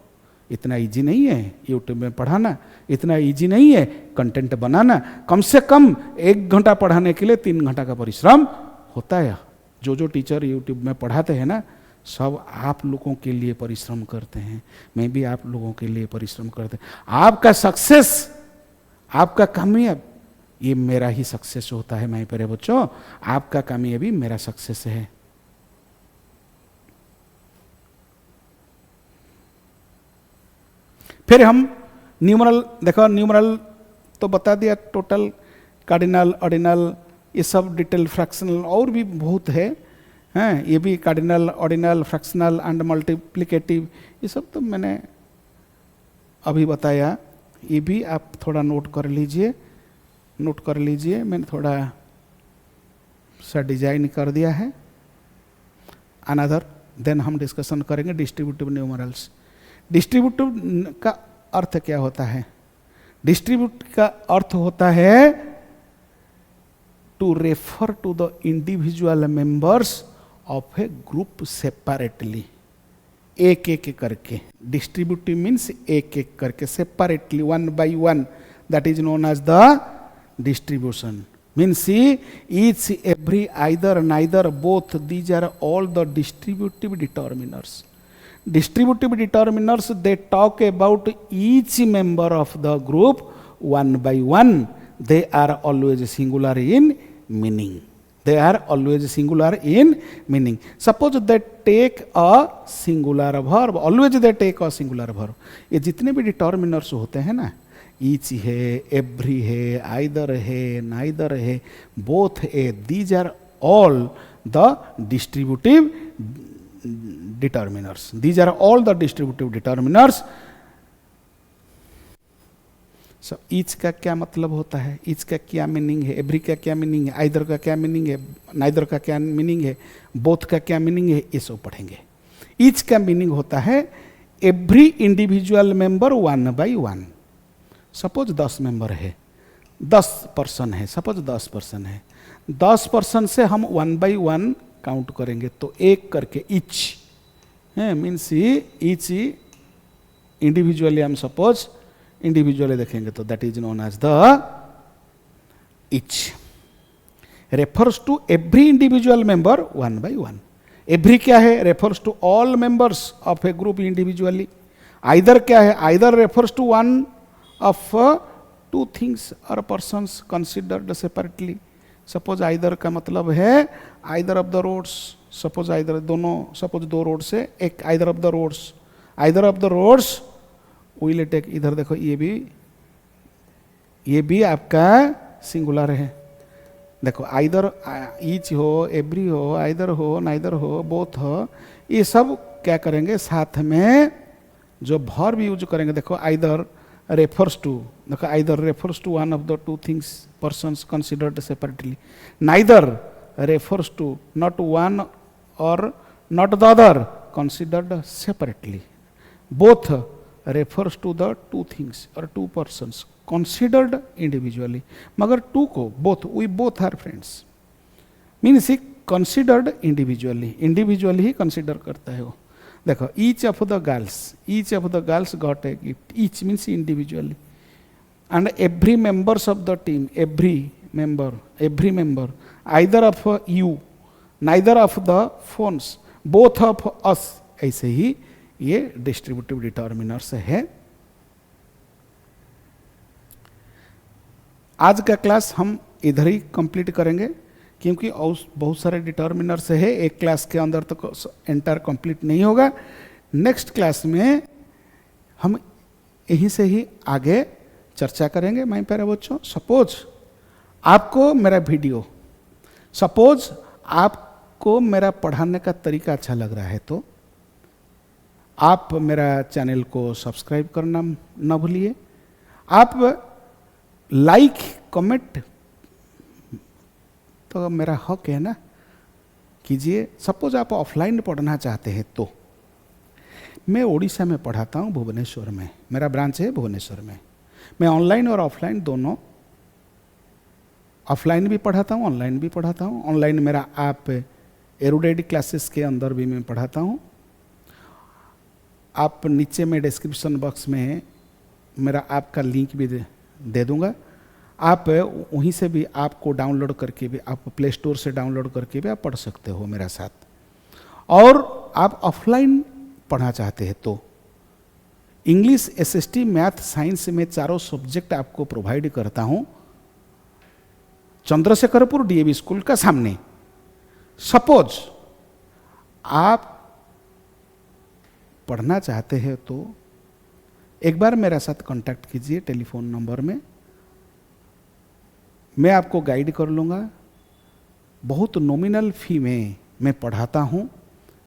इतना इजी नहीं है यूट्यूब में पढ़ाना, इतना इजी नहीं है कंटेंट बनाना। कम से कम 1 घंटा पढ़ाने के लिए 3 घंटा का परिश्रम होता है। जो टीचर यूट्यूब में पढ़ाते हैं ना, सब आप लोगों के लिए परिश्रम करते हैं। मैं भी आप लोगों के लिए परिश्रम करते हैं। आपका सक्सेस, आपका कामयाब, ये मेरा ही सक्सेस होता है मेरे प्यारे बच्चों। आपका कामयाबी मेरा सक्सेस है। फिर हम न्यूमरल, देखो न्यूमरल तो बता दिया, टोटल, कार्डिनल, ऑर्डिनल, ये सब डिटेल, फ्रैक्शनल और भी बहुत है, हैं ये भी cardinal, ordinal, fractional and multiplicative, ये सब तो मैंने अभी बताया। ये भी आप थोड़ा नोट कर लीजिए, नोट कर लीजिए। मैंने थोड़ा सा डिजाइन कर दिया है। अनदर देन हम डिस्कशन करेंगे डिस्ट्रीब्यूटिव न्यूमरल्स। डिस्ट्रीब्यूटिव का अर्थ क्या होता है? डिस्ट्रीब्यूट का अर्थ होता है to refer to the individual members of a group separately, एक एक करके। डिस्ट्रीब्यूटिव मीन्स एक एक करके, separately, 1 by 1, that is known as the distribution. Means each, every, either, neither, both, these are all the distributive determiners. Distributive determiners, they talk about each member of the group 1 by 1. They are always singular in meaning. They are always singular in meaning. Suppose they take a singular verb, always they take a singular verb. ये जितने भी determiners होते हैं ना, each है, every है, either है, neither है, both है, these are all the distributive determiners. These are all the distributive determiners. So each का क्या मतलब होता है? each का क्या मीनिंग है? every का क्या मीनिंग है? either का क्या मीनिंग है? neither का क्या मीनिंग है? both का क्या मीनिंग है? ये सब पढ़ेंगे। each का मीनिंग होता है every individual member 1 by 1. Suppose 10 member है, 10 पर्सन है, सपोज 10 पर्सन है, 10 पर्सन से हम 1 by 1 काउंट करेंगे, तो एक करके ईच है, मीन्स ईच इंडिविजुअली, हम सपोज इंडिविजुअली देखेंगे तो that is known as the each. Refers to every individual member 1 by 1। Every क्या है? Refers to all members of a group individually. Either क्या है? Either refers to one of 2 things or persons considered separately. Suppose either का मतलब है either of the roads, suppose either दोनों, suppose दो road से एक either of the roads, either of the roads will take, इधर देखो ये भी आपका सिंगुलर है। देखो आइदर ईच हो, एवरी हो, आइदर हो, नाइदर हो, बोथ हो, ये सब क्या करेंगे साथ में जो वर्ब यूज करेंगे। देखो आइदर रेफर्स टू, देखो either refers to one of the two things persons considered separately, neither refers to not one और not the other considered separately, both refers to the two things और two persons considered individually. मगर two को both, we both are friends means considered individually, individually ही consider करता है वो। देखो each of the girls got a gift, each means individually, and every members of the team, every member, either of you, neither of the phones, both of us, ऐसे ही ये distributive determiners है। आज का class हम इधर ही complete करेंगे क्योंकि बहुत सारे डिटर्मिनर्स है, एक क्लास के अंदर तो एंटायर कंप्लीट नहीं होगा। नेक्स्ट क्लास में हम यहीं से ही आगे चर्चा करेंगे माय प्यारे बच्चों। सपोज आपको मेरा वीडियो, सपोज आपको मेरा पढ़ाने का तरीका अच्छा लग रहा है तो आप मेरा चैनल को सब्सक्राइब करना न भूलिए, आप लाइक कमेंट तो मेरा हक है ना, कीजिए। सपोज आप ऑफलाइन पढ़ना चाहते हैं तो मैं उड़ीसा में पढ़ाता हूँ, भुवनेश्वर में मेरा ब्रांच है, भुवनेश्वर में। मैं ऑनलाइन और ऑफलाइन दोनों, ऑफलाइन भी पढ़ाता हूँ, ऑनलाइन भी पढ़ाता हूँ। ऑनलाइन मेरा आप एरुडेड क्लासेस के अंदर भी मैं पढ़ाता हूँ। आप नीचे में डिस्क्रिप्शन बॉक्स में मेरा आपका लिंक भी दे दूंगा, आप वहीं से भी आपको डाउनलोड करके भी, आप प्ले स्टोर से डाउनलोड करके भी आप पढ़ सकते हो मेरा साथ। और आप ऑफलाइन पढ़ना चाहते हैं तो इंग्लिश, एसएसटी, मैथ, साइंस में चारों सब्जेक्ट आपको प्रोवाइड करता हूं चंद्रशेखरपुर डीएवी स्कूल का सामने। सपोज आप पढ़ना चाहते हैं तो एक बार मेरे साथ कांटेक्ट कीजिए टेलीफोन नंबर में, मैं आपको गाइड कर लूँगा। बहुत नॉमिनल फी में मैं पढ़ाता हूँ।